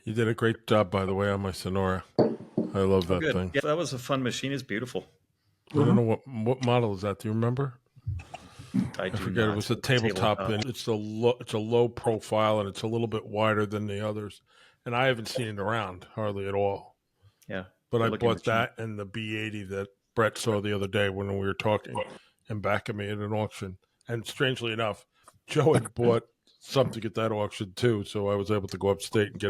You did a great job, by the way, on my Sonora. I love that good. thing. Yeah, that was a fun machine. It's beautiful. I don't know what model is that. Do you remember? I I do forget. not. It was a tabletop, and it's a low profile, and it's a little bit wider than the others. And I haven't seen it around hardly at all. Yeah, But I good-looking bought machine. that and the B80 that Brett saw the other day when we were talking, and back at me at an auction. And strangely enough, Joe had bought something at that auction too, so I was able to go upstate and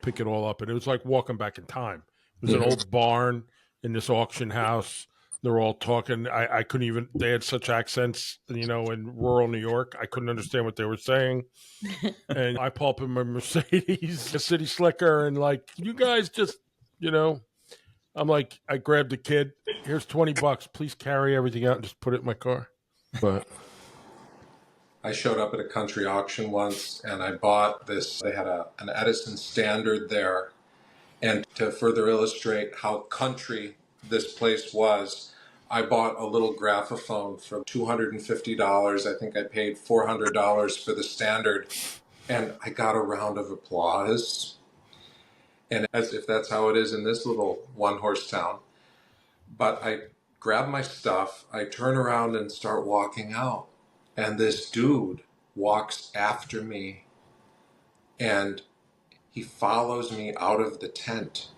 pick it all up. And it was like walking back in time. It was an old barn in this auction house. They're all talking. I couldn't even, they had such accents, in rural New York. I couldn't understand what they were saying. And I pull up in my Mercedes, a city slicker, and like, you guys just, I'm like, I grabbed the kid. Here's $20. Please carry everything out and just put it in my car. But I showed up at a country auction once and I bought this. They had an Edison Standard there. And to further illustrate how country this place was, I bought a little graphophone for $250. I think I paid $400 for the Standard. And I got a round of applause. And as if that's how it is in this little one-horse town. But I grab my stuff, I turn around and start walking out. And this dude walks after me. And he follows me out of the tent.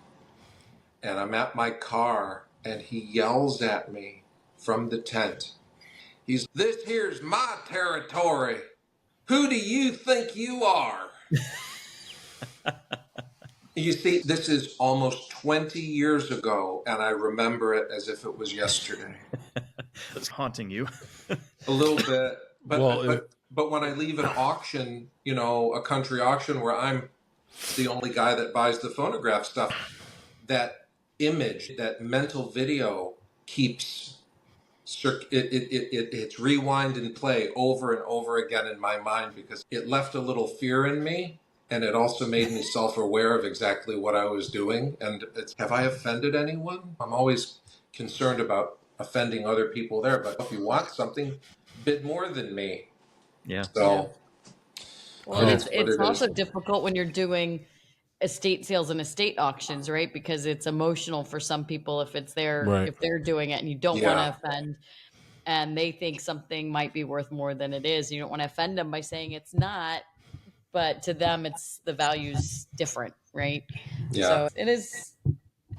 And I'm at my car, and he yells at me from the tent. This here's my territory. Who do you think you are? You see, this is almost 20 years ago, and I remember it as if it was yesterday. It's haunting you. A little bit. Well, But when I leave an auction, a country auction where I'm the only guy that buys the phonograph stuff, that image, that mental video keeps it's rewind and play over and over again in my mind, because it left a little fear in me, and it also made me self-aware of exactly what I was doing. And have I offended anyone? I'm always concerned about offending other people there, but if you want something, bid more than me. Yeah. So Well, and it is what it's it also is. difficult when you're doing estate sales and estate auctions, right? Because it's emotional for some people Right. if they're doing it and you don't want to Yeah. offend, and they think something might be worth more than it is. You don't want to offend them by saying it's not, but to them it's the value's different, right? Yeah. So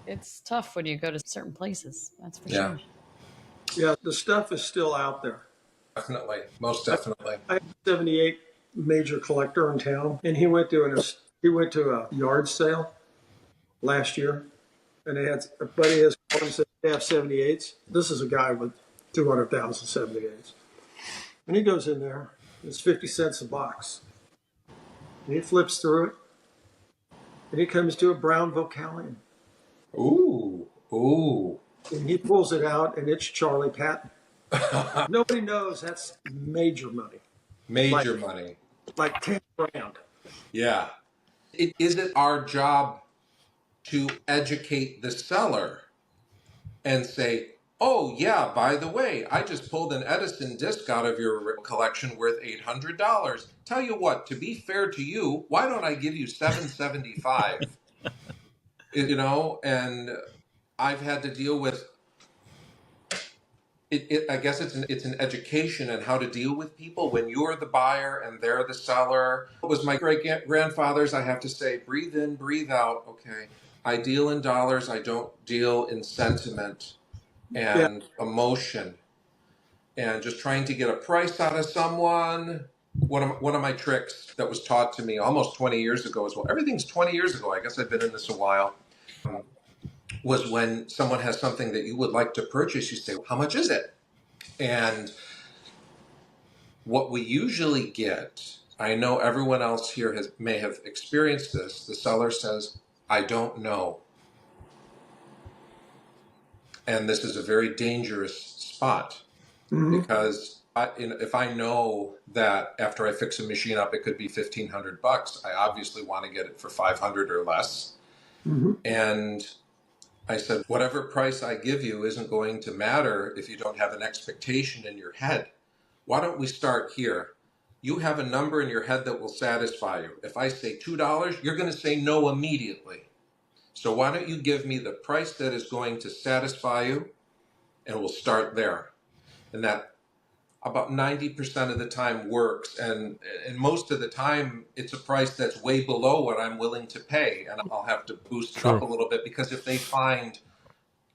it's tough when you go to certain places, that's for Yeah. sure. Yeah, the stuff is still out there. Definitely. Most I, definitely. I have a 78 major collector in town, and he went to a yard sale last year, and they had a buddy of his called and said they have 78s. This is a guy with 200,000 78s, and he goes in there. It's 50 cents a box, and he flips through it, and he comes to a brown vocalion, Ooh. Ooh. and he pulls it out, and it's Charlie Patton. Nobody knows that's major money, Major money. like 10 grand. Yeah. Is it our job to educate the seller and say, oh, yeah, by the way, I just pulled an Edison disc out of your collection worth $800. Tell you what, to be fair to you, why don't I give you $775? You know, and I've had to deal with it. I guess it's an education and how to deal with people when you're the buyer and they're the seller. It was my great grandfather's. I have to say, breathe in, breathe out. Okay. I deal in dollars. I don't deal in sentiment Yeah, and emotion, and just trying to get a price out of someone. One of my tricks that was taught to me almost 20 years ago as well. Everything's 20 years ago. I guess I've been in this a while. Was when someone has something that you would like to purchase, you say, how much is it? And what we usually get, I know everyone else here may have experienced this, the seller says, I don't know. And this is a very dangerous spot, because if I know that after I fix a machine up, it could be $1,500, I obviously want to get it for 500 or less. And I said, whatever price I give you isn't going to matter if you don't have an expectation in your head. Why don't we start here? You have a number in your head that will satisfy you. If I say $2, you're going to say no immediately. So why don't you give me the price that is going to satisfy you, and we'll start there. And that about 90% of the time works. And most of the time, it's a price that's way below what I'm willing to pay. And I'll have to boost it up a little bit, because if they find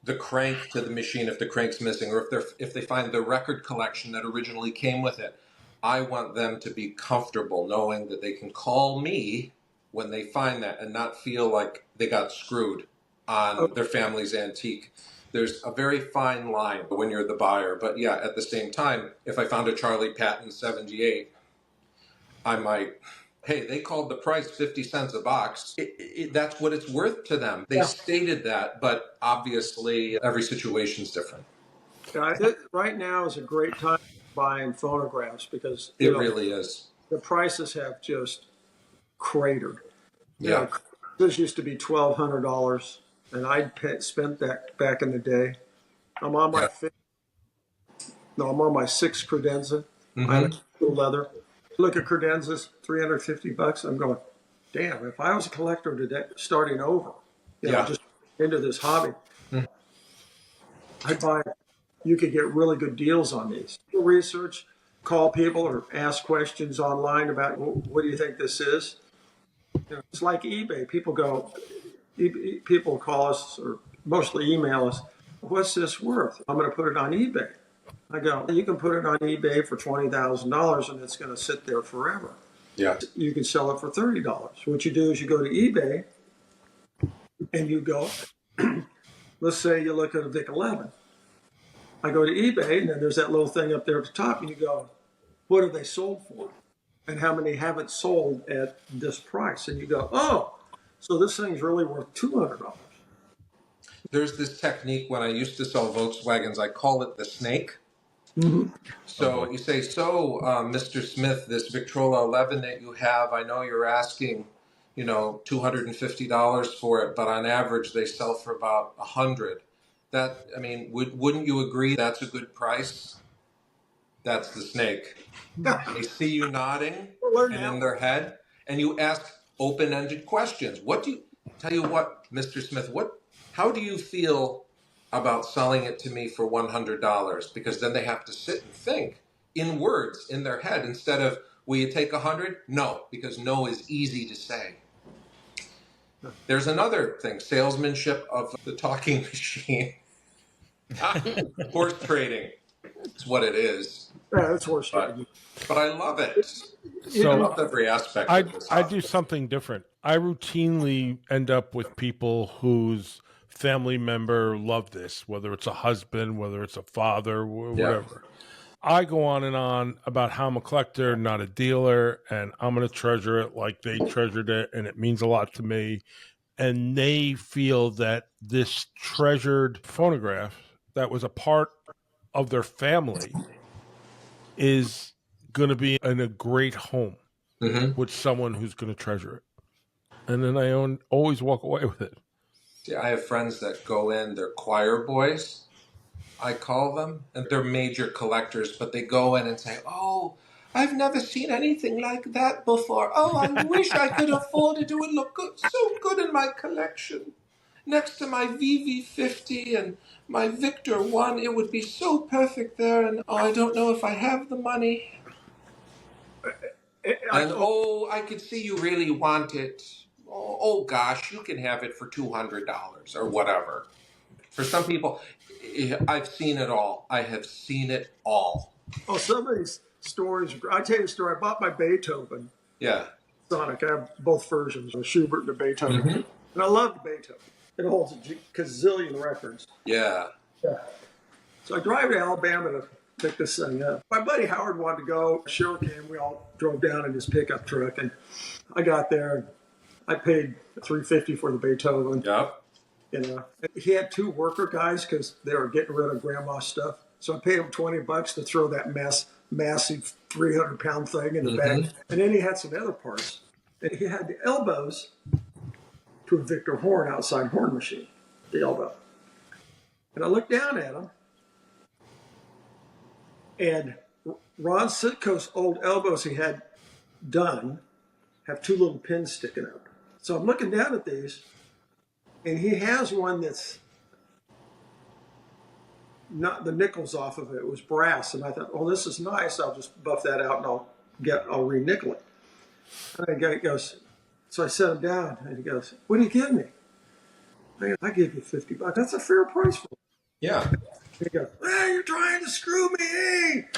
the crank to the machine, if the crank's missing, or if they find the record collection that originally came with it, I want them to be comfortable knowing that they can call me when they find that and not feel like they got screwed on their family's antique. There's a very fine line when you're the buyer. But yeah, at the same time, if I found a Charlie Patton 78, I might, hey, they called the price 50 cents a box. That's what it's worth to them. They stated that, but obviously every situation is different. Right now is a great time buying phonographs because It really is. the prices have just cratered. Yeah. This used to be $1,200, and spent that back in the day. I'm on my I'm on my sixth credenza. I have a leather. Look at credenzas, $350. I'm going, damn! If I was a collector today, starting over, just into this hobby, I'd buy. You could get really good deals on these. Research, call people, or ask questions online about what do you think this is. It's like eBay. People call us or mostly email us. What's this worth? I'm going to put it on eBay. I go, you can put it on eBay for $20,000 and it's going to sit there forever. Yeah. You can sell it for $30. What you do is you go to eBay and you go, let's say you look at a Vic 11. I go to eBay and then there's that little thing up there at the top and you go, what have they sold for? And how many haven't sold at this price? And you go, oh, so this thing's really worth $200. There's this technique when I used to sell Volkswagens, I call it the snake. Mhm. So you say, Mr. Smith, this Victrola 11 that you have, I know you're asking, $250 for it, but on average they sell for about $100. That, I mean, wouldn't you agree that's a good price? That's the snake. They see you nodding We'll learn and that in one. their head, and you ask open-ended questions. Tell you what, Mr. Smith, how do you feel about selling it to me for $100? Because then they have to sit and think in words in their head instead of, will you take 100? No, because no is easy to say. There's another thing, salesmanship of the talking machine. Horse trading. It's what it is. Yeah, that's horse But trading. I love it. I So love every aspect of this. I do something different. I routinely end up with people whose family member love this, whether it's a husband, whether it's a father, Yeah. whatever. I go on and on about how I'm a collector, not a dealer, and I'm going to treasure it like they treasured it, and it means a lot to me. And they feel that this treasured phonograph that was a part of their family is going to be in a great home Mm-hmm. with someone who's going to treasure it. And then I always walk away with it. See, I have friends that go in, they're choir boys, I call them, and they're major collectors, but they go in and say, oh, I've never seen anything like that before. Oh, I wish I could afford it. It would look good, so good in my collection. Next to my VV50 and my Victor 1, it would be so perfect there. And oh, I don't know if I have the money. And I could see you really want it. Oh gosh, you can have it for $200 or whatever. For some people, I've seen it all. I have seen it all. Oh, some of these stories. I'll tell you a story. I bought my Beethoven Yeah. Sonic. I have both versions, the Schubert and the Beethoven. Mm-hmm. And I love the Beethoven. It holds a gazillion records. Yeah. Yeah. So I drive to Alabama to pick this thing up. My buddy Howard wanted to go. Cheryl came. We all drove down in his pickup truck, and I got there. And I paid $350 for the Beethoven. Yep. He had two worker guys because they were getting rid of grandma's stuff. So I paid him $20 to throw that massive 300-pound thing in the bag. And then he had some other parts. And he had the elbows to a Victor horn outside horn machine, the elbow. And I looked down at him, and Ron Sitko's old elbows he had done have two little pins sticking out. So I'm looking down at these, and he has one that's not the nickels off of it. It was brass, and I thought, oh, this is nice. I'll just buff that out, and I'll re-nickel it. And the guy goes, so I set him down, and he goes, what do you give me? I give you $50. That's a fair price for it. Yeah. And he goes, hey, you're trying to screw me. Hey.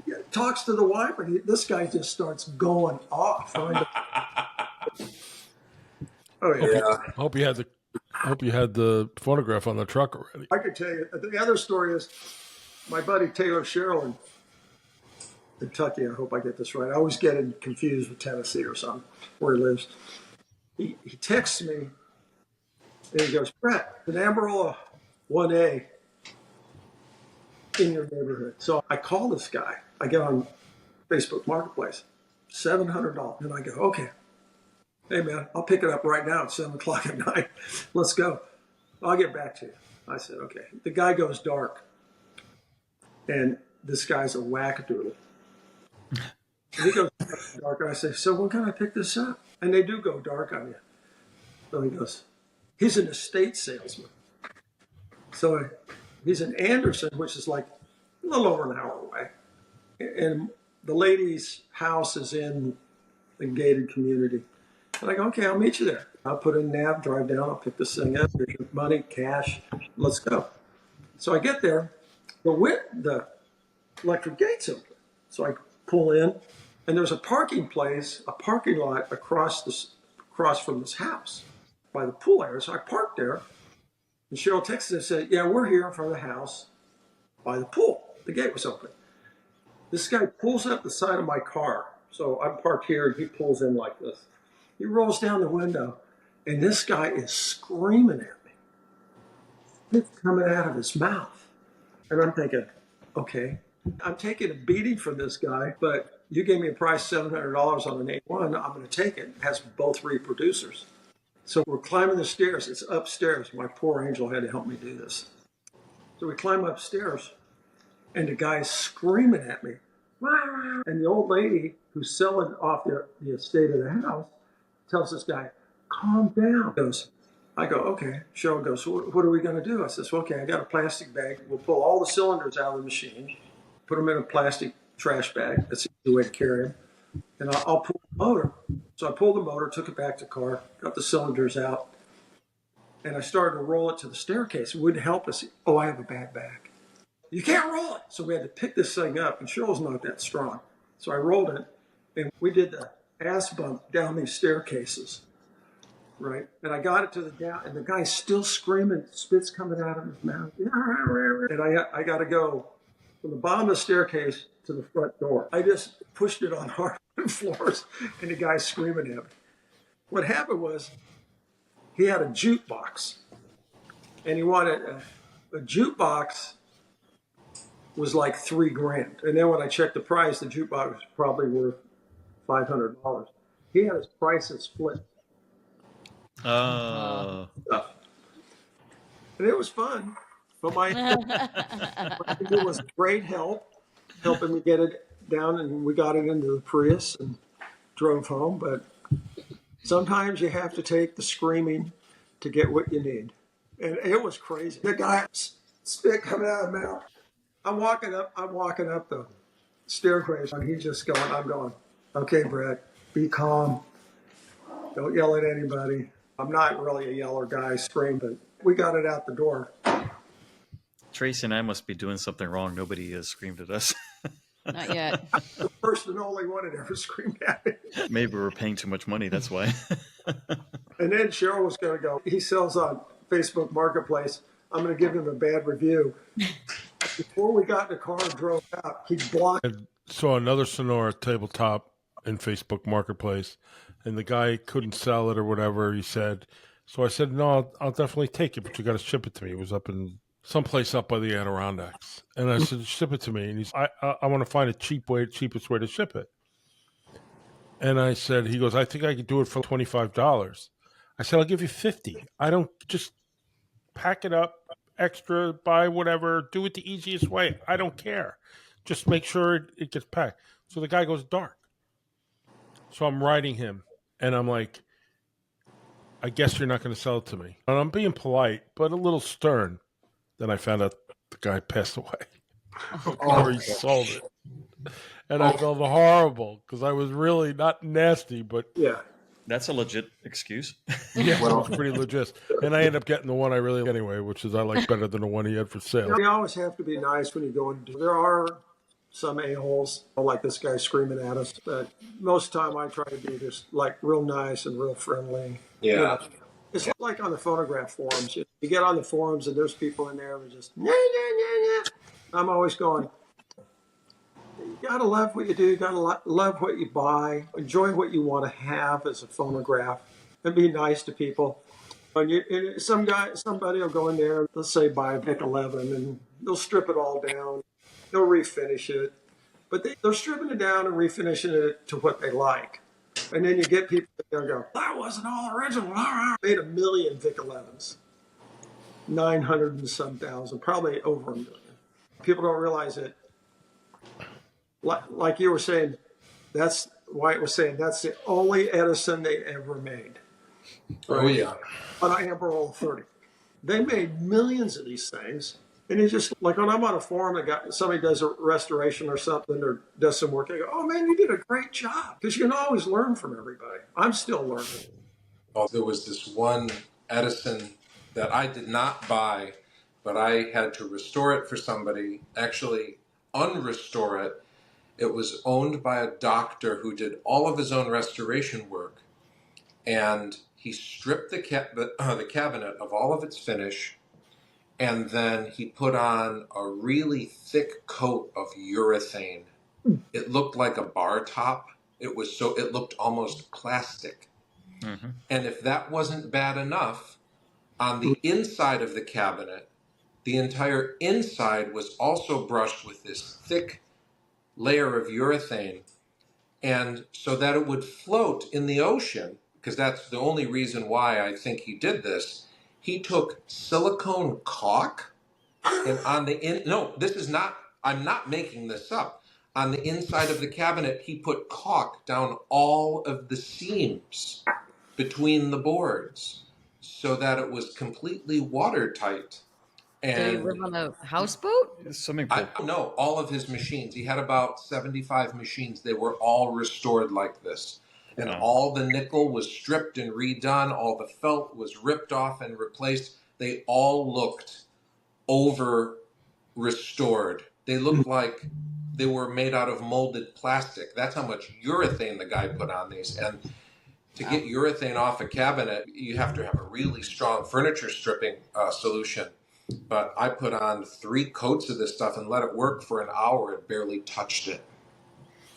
He talks to the wife, and this guy just starts going off. Oh yeah. Hope you had the phonograph on the truck already. I could tell you. The other story is my buddy Taylor Sherrill in Kentucky. I hope I get this right. I always get it confused with Tennessee or something, where he lives. He texts me, and he goes, Brett, an Amarillo 1A in your neighborhood. So I call this guy. I get on Facebook Marketplace, $700. And I go, okay. Hey, man, I'll pick it up right now at 7 o'clock at night. Let's go. I'll get back to you. I said, okay. The guy goes dark. And this guy's a wackadoodle. And he goes dark. And I say, so when can I pick this up? And they do go dark on you. So he goes, he's an estate salesman. So he's in Anderson, which is like a little over an hour away. And the lady's house is in a gated community. And I go, okay, I'll meet you there. I'll put in nav, drive down, I'll pick this thing up. Here's your money, cash, let's go. So I get there, the electric gate's open. So I pull in, and there's a parking lot across from this house by the pool area. So I parked there, and Cheryl texted and said, yeah, we're here in front of the house by the pool. The gate was open. This guy pulls up the side of my car. So I'm parked here, and he pulls in like this. He rolls down the window, and this guy is screaming at me. It's coming out of his mouth. And I'm thinking, okay. I'm taking a beating from this guy, but you gave me a price $700 on an A1. I'm going to take it. It has both reproducers. So we're climbing the stairs. It's upstairs. My poor angel had to help me do this. So we climb upstairs, and the guy's screaming at me. And the old lady who's selling off the estate of the house tells this guy, calm down. I go, okay. Cheryl goes, so what are we going to do? I says, well, okay, I got a plastic bag. We'll pull all the cylinders out of the machine, put them in a plastic trash bag. That's the easy way to carry them. And I'll pull the motor. So I pulled the motor, took it back to the car, got the cylinders out, and I started to roll it to the staircase. It wouldn't help us. Oh, I have a bad back. You can't roll it. So we had to pick this thing up, and Cheryl's not that strong. So I rolled it, and we did the ass bump down these staircases, right? And I got it to the down, and the guy's still screaming, spit's coming out of his mouth. And I got to go from the bottom of the staircase to the front door. I just pushed it on hard floors, and the guy's screaming at me. What happened was he had a jukebox, and he wanted a jukebox was like $3,000. And then when I checked the price, the jukebox was probably worth $500. He had his prices flipped. Oh. And it was fun. But my it was great help, helping me get it down, and we got it into the Prius and drove home. But sometimes you have to take the screaming to get what you need. And it was crazy. The guy, spit coming out of his mouth. I'm walking up the staircase, and he's just going, I'm going, okay, Brett, be calm. Don't yell at anybody. I'm not really a yeller guy, scream, but we got it out the door. Tracy and I must be doing something wrong. Nobody has screamed at us. Not yet. The first and only one that ever screamed at me. Maybe we're paying too much money, that's why. And then Cheryl was going to go, he sells on Facebook Marketplace. I'm going to give him a bad review. Before we got in the car and drove out, he blocked. I saw another Sonora tabletop in Facebook Marketplace, and the guy couldn't sell it or whatever he said. So I said, no, I'll definitely take it, but you got to ship it to me. It was up in someplace up by the Adirondacks. And I said, ship it to me. And he's, I want to find a cheapest way to ship it. And I said, he goes, I think I could do it for $25. I said, I'll give you $50. I don't, just pack it up, extra, buy whatever, do it the easiest way. I don't care. Just make sure it gets packed. So the guy goes dark. So I'm writing him, and I'm like, I guess you're not going to sell it to me. And I'm being polite, but a little stern. Then I found out the guy passed away before he sold it. And I felt horrible because I was really not nasty, but Yeah. That's a legit excuse. yeah, it was pretty legit. And I ended up getting the one I really anyway, which is I like better than the one he had for sale. You always have to be nice when you go into. There are some a-holes like this guy screaming at us, but most of the time I try to be just like real nice and real friendly. Yeah. You know, it's like on the phonograph forums. You get on the forums and there's people in there that just, yeah. I'm always going, you got to love what you do. You got to love what you buy. Enjoy what you want to have as a phonograph and be nice to people. And somebody will go in there, let's say buy a Vic 11, and they'll strip it all down. They'll refinish it. But they're stripping it down and refinishing it to what they like. And then you get people that go, that wasn't all original. Made 1 million Vic 11s. 900 and some thousand, probably over 1 million. People don't realize it. Like you were saying, that's Wyatt was saying, that's the only Edison they ever made. Oh, yeah. On an Amber 30. They made millions of these things. And it's just like when I'm on a forum and somebody does a restoration or something or does some work, I go, oh man, you did a great job. Because you can always learn from everybody. I'm still learning. Oh, there was this one Edison that I did not buy, but I had to restore it for somebody, actually unrestore it. It was owned by a doctor who did all of his own restoration work. And he stripped the cabinet of all of its finish, and then he put on a really thick coat of urethane. It looked like a bar top. It looked almost plastic. Mm-hmm. And if that wasn't bad enough, on the inside of the cabinet, the entire inside was also brushed with this thick layer of urethane. And so that it would float in the ocean, because that's the only reason why I think he did this. He took silicone caulk and no, this is not, I'm not making this up. On the inside of the cabinet, he put caulk down all of the seams between the boards so that it was completely watertight. Did he And live on a houseboat? Swimming pool. no, all of his machines. He had about 75 machines. They were all restored like this. And all the nickel was stripped and redone. All the felt was ripped off and replaced. They all looked over restored. They looked like they were made out of molded plastic. That's how much urethane the guy put on these. And to get urethane off a cabinet, you have to have a really strong furniture stripping solution. But I put on 3 coats of this stuff and let it work for an hour. It barely touched it.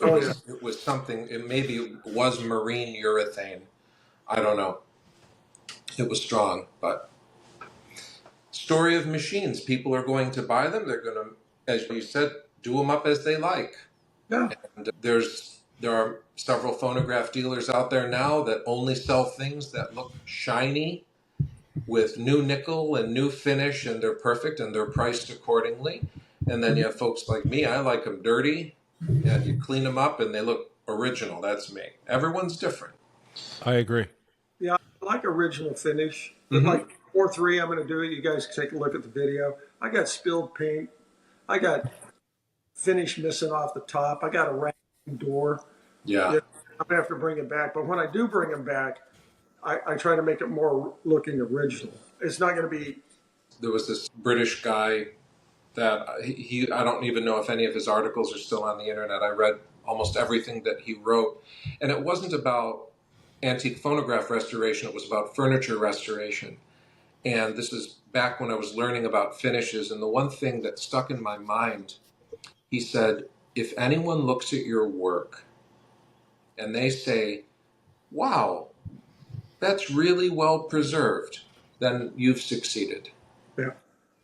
It was something, it was marine urethane. I don't know. It was strong, but story of machines. People are going to buy them. They're going to, as you said, do them up as they like. Yeah. And there are several phonograph dealers out there now that only sell things that look shiny with new nickel and new finish, and they're perfect and they're priced accordingly. And then you have folks like me. I like them dirty, and you clean them up and they look original. That's me. Everyone's different. I agree. Yeah, I like original finish. Mm-hmm. Like 4-3, I'm going to do it. You guys take a look at the video. I got spilled paint. I got finish missing off the top. I got a random door. Yeah. I'm going to have to bring it back. But when I do bring them back, I try to make it more looking original. It's not going to be. There was this British guy that I don't even know if any of his articles are still on the internet. I read almost everything that he wrote. And it wasn't about antique phonograph restoration. It was about furniture restoration. And this is back when I was learning about finishes. And the one thing that stuck in my mind, he said, if anyone looks at your work and they say, wow, that's really well preserved, then you've succeeded. Yeah.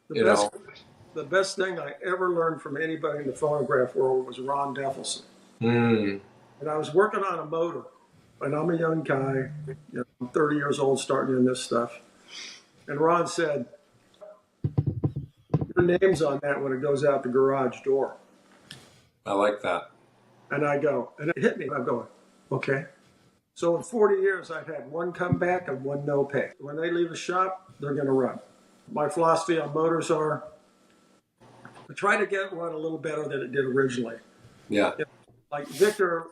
The best thing I ever learned from anybody in the phonograph world was Ron Deffelson. Mm. And I was working on a motor, and I'm a young guy, I'm 30 years old, starting doing this stuff. And Ron said, your name's on that when it goes out the garage door. I like that. And I go, and it hit me. I'm going, okay. So in 40 years, I've had one come back and one no pay. When they leave a shop, they're going to run. My philosophy on motors are, I try to get it run a little better than it did originally. Yeah. Like Victor,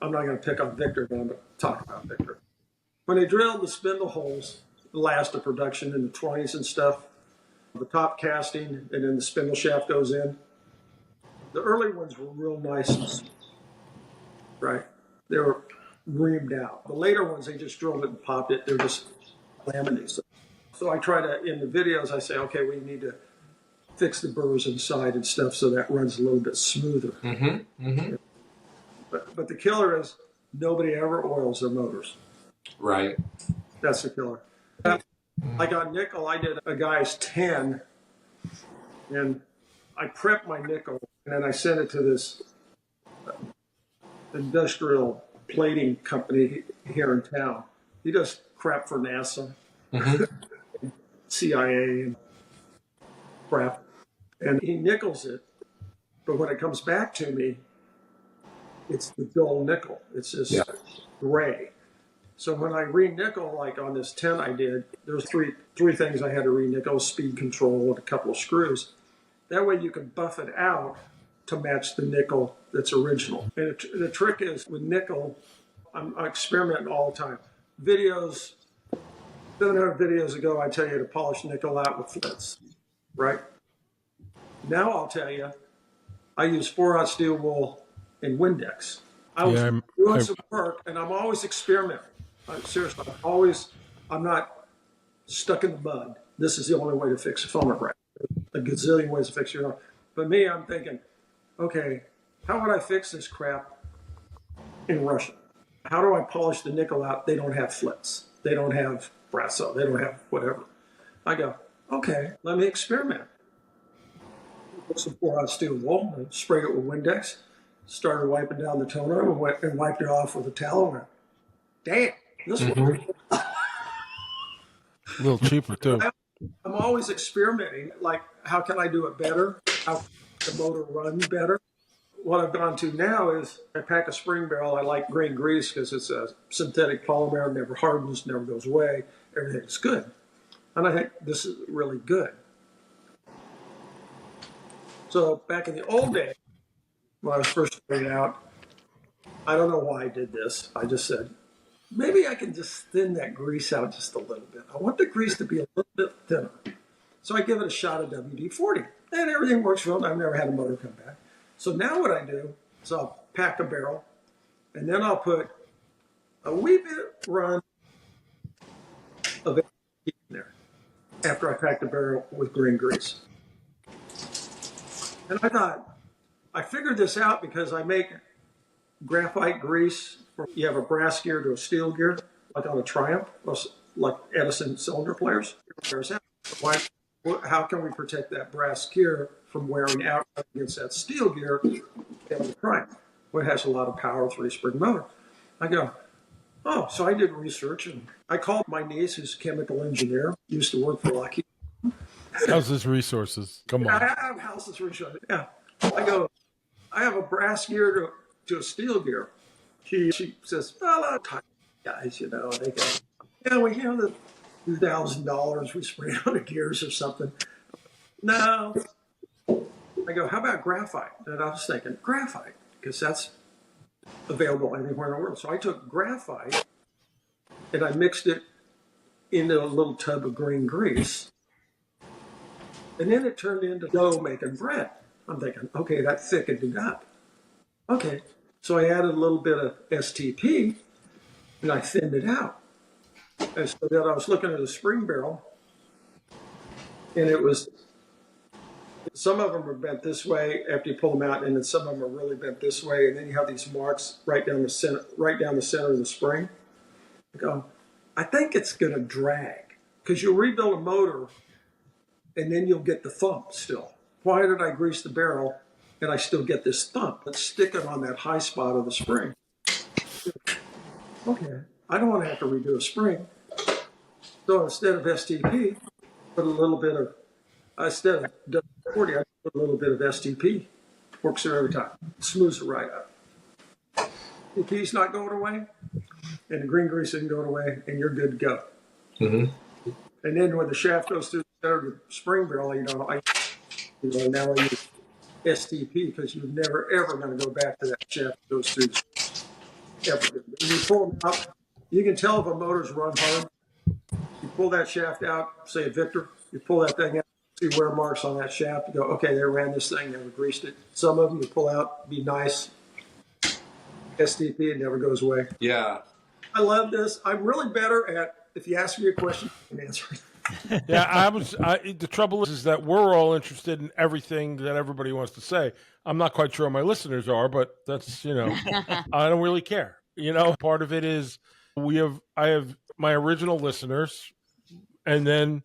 I'm not going to pick on Victor, but I'm going to talk about Victor. When they drilled the spindle holes, the last of production in the 20s and stuff, the top casting and then the spindle shaft goes in. The early ones were real nice and smooth, right? They were reamed out. The later ones, they just drilled it and popped it. They're just laminated. So I try to, in the videos, I say, okay, we need to fix the burrs inside and stuff so that runs a little bit smoother. Mm-hmm. Mm-hmm. But the killer is nobody ever oils their motors. Right. That's the killer. Like on nickel, I did a guy's 10, and I prepped my nickel, and then I sent it to this industrial plating company here in town. He does crap for NASA, CIA, and crap. And he nickels it, but when it comes back to me, it's the dull nickel. It's this gray. So when I re-nickel, like on this 10 I did, there's three things I had to re-nickel: speed control and a couple of screws. That way you can buff it out to match the nickel that's original. And the trick is with nickel, I'm experimenting all the time. 700 videos ago, I tell you to polish nickel out with flits, right? Now I'll tell you, I use 4/0 steel wool and Windex. I was doing some work, and I'm always experimenting. Seriously, I'm not stuck in the mud. This is the only way to fix a phonograph. A gazillion ways to fix your own. But me, I'm thinking, okay, how would I fix this crap in Russia? How do I polish the nickel out? They don't have flits. They don't have brasso. They don't have whatever. I go, Okay, let me experiment. Put some 4-ounce steel wool and sprayed it with Windex. Started wiping down the toner and wiped it off with a towel. And damn, this one. A little cheaper too. I'm always experimenting. Like, how can I do it better? How can the motor run better? What I've gone to now is I pack a spring barrel. I like green grease because it's a synthetic polymer, never hardens, never goes away. Everything's good. And I think this is really good. So back in the old days, when I was first starting out, I don't know why I did this. I just said, maybe I can just thin that grease out just a little bit. I want the grease to be a little bit thinner. So I give it a shot of WD-40. And everything works well. I've never had a motor come back. So now what I do is I'll pack a barrel, and then I'll put a wee bit run of it in there after I pack the barrel with green grease. And I thought, I figured this out because I make graphite grease. You have a brass gear to a steel gear, like on a Triumph, like Edison cylinder players. Why? How can we protect that brass gear from wearing out against that steel gear in the Triumph? Well, it has a lot of power, 3-spring motor. I go, oh, so I did research, and I called my niece, who's a chemical engineer, used to work for Lockheed. How's this resources? Come on. I have houses research. Yeah. I go, I have a brass gear to a steel gear. She says, well, I'm tired of guys, you know. And they go, yeah, we have the $2,000 we spray on the gears or something. No. I go, how about graphite? And I was thinking, graphite, because that's available anywhere in the world. So I took graphite and I mixed it into a little tub of green grease. And then it turned into dough making bread. I'm thinking, okay, that thickened it up. Okay, so I added a little bit of STP and I thinned it out. And so then I was looking at a spring barrel, and it was, some of them are bent this way after you pull them out, and then some of them are really bent this way, and then you have these marks right down the center of the spring. I go, I think it's going to drag, because you'll rebuild a motor, and then you'll get the thump still. Why did I grease the barrel, and I still get this thump? It's sticking on that high spot of the spring. Okay, I don't want to have to redo a spring. So instead of STP, put a little bit of, instead of W40, I put a little bit of STP. Works there every time. Smooths it right up. STP's not going away, and the green grease isn't going away, and you're good to go. Mm-hmm. And then when the shaft goes through the center of the spring barrel, now I use STP because you're never, ever going to go back to that shaft that goes through. Ever. When you pull them out, you can tell if a motor's run hard. You pull that shaft out, say a Victor, you pull that thing out, see wear marks on that shaft, you go, okay, they ran this thing, never greased it. Some of them you pull out, be nice. STP, it never goes away. Yeah. I love this. I'm really better at, if you ask me a question, I can answer it. Yeah, the trouble is that we're all interested in everything that everybody wants to say. I'm not quite sure my listeners are, but that's, I don't really care. Part of it is I have my original listeners, and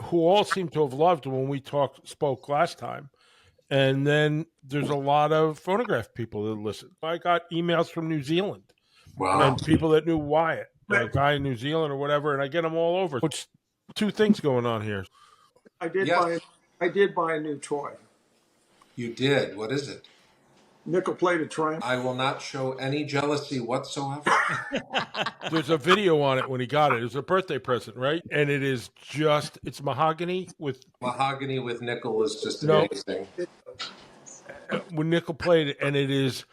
who all seem to have loved when we spoke last time. And then there's a lot of phonograph people that listen. I got emails from New Zealand. Wow. And people that knew Wyatt, a guy in New Zealand or whatever, and I get them all over. It's two things going on here. I did buy a new toy. You did? What is it? Nickel-plated Triumph. I will not show any jealousy whatsoever. There's a video on it when he got it. It was a birthday present, right? And it is it's mahogany with... Mahogany with nickel is just amazing. With nickel-plated, and it is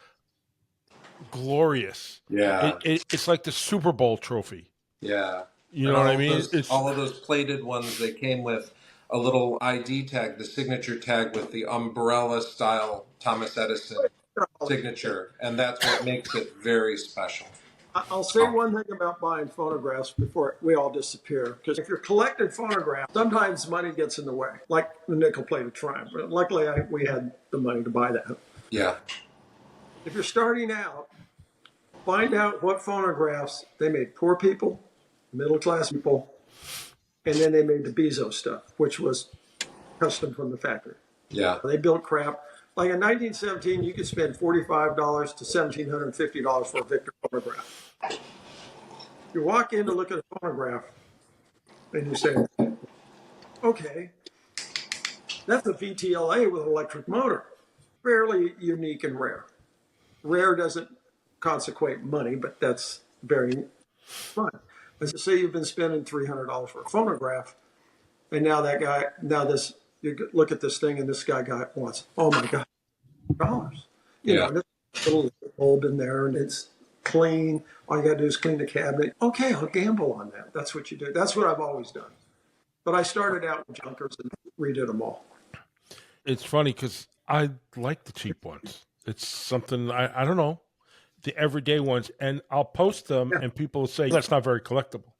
glorious. Yeah. It's like the Super Bowl trophy. Yeah. You know what I mean? All of those plated ones, they came with a little ID tag, the signature tag with the umbrella-style Thomas Edison signature, and that's what makes it very special. I'll say one thing about buying phonographs before we all disappear, because if you're collecting phonographs, sometimes money gets in the way, like the nickel-plated Triumph. But luckily, we had the money to buy that. Yeah. If you're starting out, find out what phonographs they made. Poor people, middle-class people, And then they made the Bezos stuff, which was custom from the factory. Yeah. They built crap. Like in 1917, you could spend $45 to $1,750 for a Victor phonograph. You walk in to look at a phonograph, and you say, okay, that's a VTLA with an electric motor. Fairly unique and rare. Rare doesn't consequate money, but that's very fun. As you say, you've been spending $300 for a phonograph, and now you look at this thing, and this guy wants, oh my God, dollars. You know, this little bulb in there, and it's clean. All you got to do is clean the cabinet. Okay, I'll gamble on that. That's what you do. That's what I've always done. But I started out with junkers and redid them all. It's funny because I like the cheap ones. It's something I don't know, the everyday ones, and I'll post them, and people will say that's not very collectible.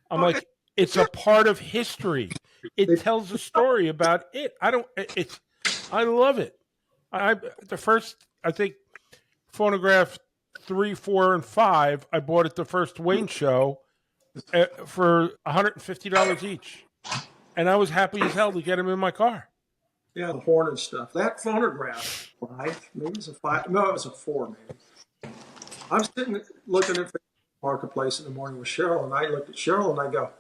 I'm like, it's a part of history. It tells a story about it. I love it. I think phonograph 3, 4, and 5. I bought at the first Wayne show for $150 each, and I was happy as hell to get them in my car. Yeah, the horn and stuff. That phonograph, 5, maybe it's a 5. No, it was a 4, maybe. I'm sitting looking at the marketplace in the morning with Cheryl, and I looked at Cheryl and I go,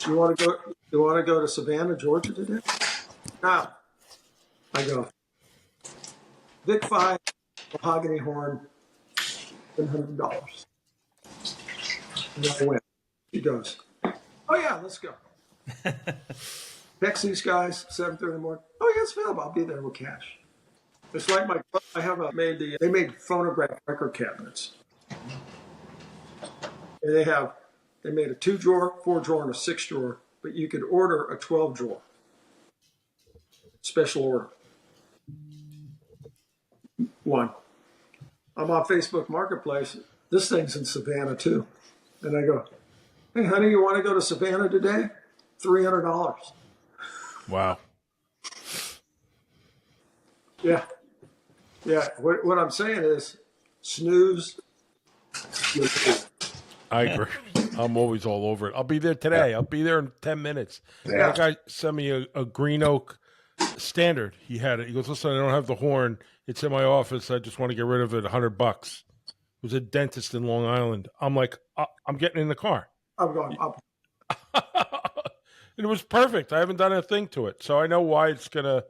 "You want to go to Savannah, Georgia today?" Now, I go, Vic 5, mahogany horn, $700. And I went. She goes, "Oh yeah, let's go." Text these guys, 7:30 in the morning. "Oh yeah, it's available. I'll be there with cash." It's like they made phonograph record cabinets. And they made a 2-drawer, 4-drawer, and a 6-drawer, but you could order a 12-drawer. Special order. One. I'm on Facebook Marketplace. This thing's in Savannah too. And I go, "Hey honey, you want to go to Savannah today?" $300. Wow. Yeah. Yeah. What I'm saying is snooze. I agree. I'm always all over it. I'll be there today. I'll be there in 10 minutes. Yeah. That guy sent me a green oak standard. He had it. He goes, "Listen, I don't have the horn. It's in my office. I just want to get rid of it. $100. It was a dentist in Long Island. I'm like, I'm getting in the car. I'm going up. And it was perfect. I haven't done a thing to it. So I know why it's gonna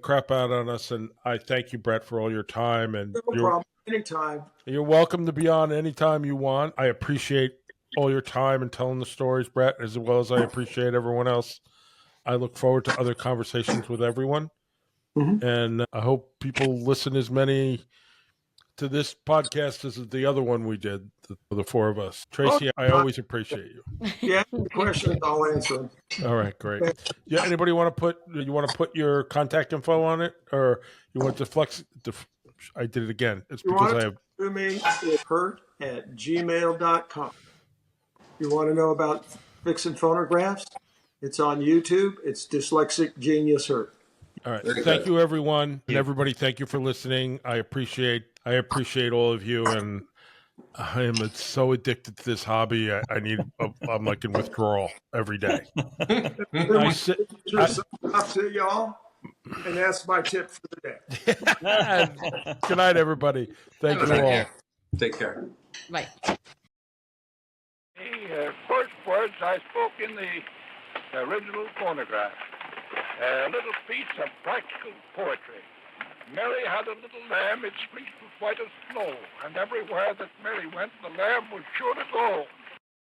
crap out on us. And I thank you, Brett, for all your time. And No problem. Anytime. You're welcome to be on anytime you want. I appreciate all your time and telling the stories, Brett, as well as I appreciate everyone else. I look forward to other conversations with everyone. Mm-hmm. And I hope people listen as many to this podcast as the other one we did, the 4 of us. Tracy, I always appreciate you. Yeah, questions, I'll answer them. All right, great. Yeah, anybody want to put your contact info on it, or you want to flex? I did it again. It's because I have. To me, it's hurt@gmail.com. You want to know about fixing phonographs? It's on YouTube. It's Dyslexic Genius Hurt. All right. Thank you, everyone. And everybody, thank you for listening. I appreciate all of you. And I am so addicted to this hobby. I'm like in withdrawal every day. I up to y'all, and that's my tip for the day. Good night, everybody. Thank you all. Take care. Bye. The first words I spoke in the original phonograph. A little piece of practical poetry. Mary had a little lamb, its fleece was white as snow, and everywhere that Mary went, the lamb was sure to go.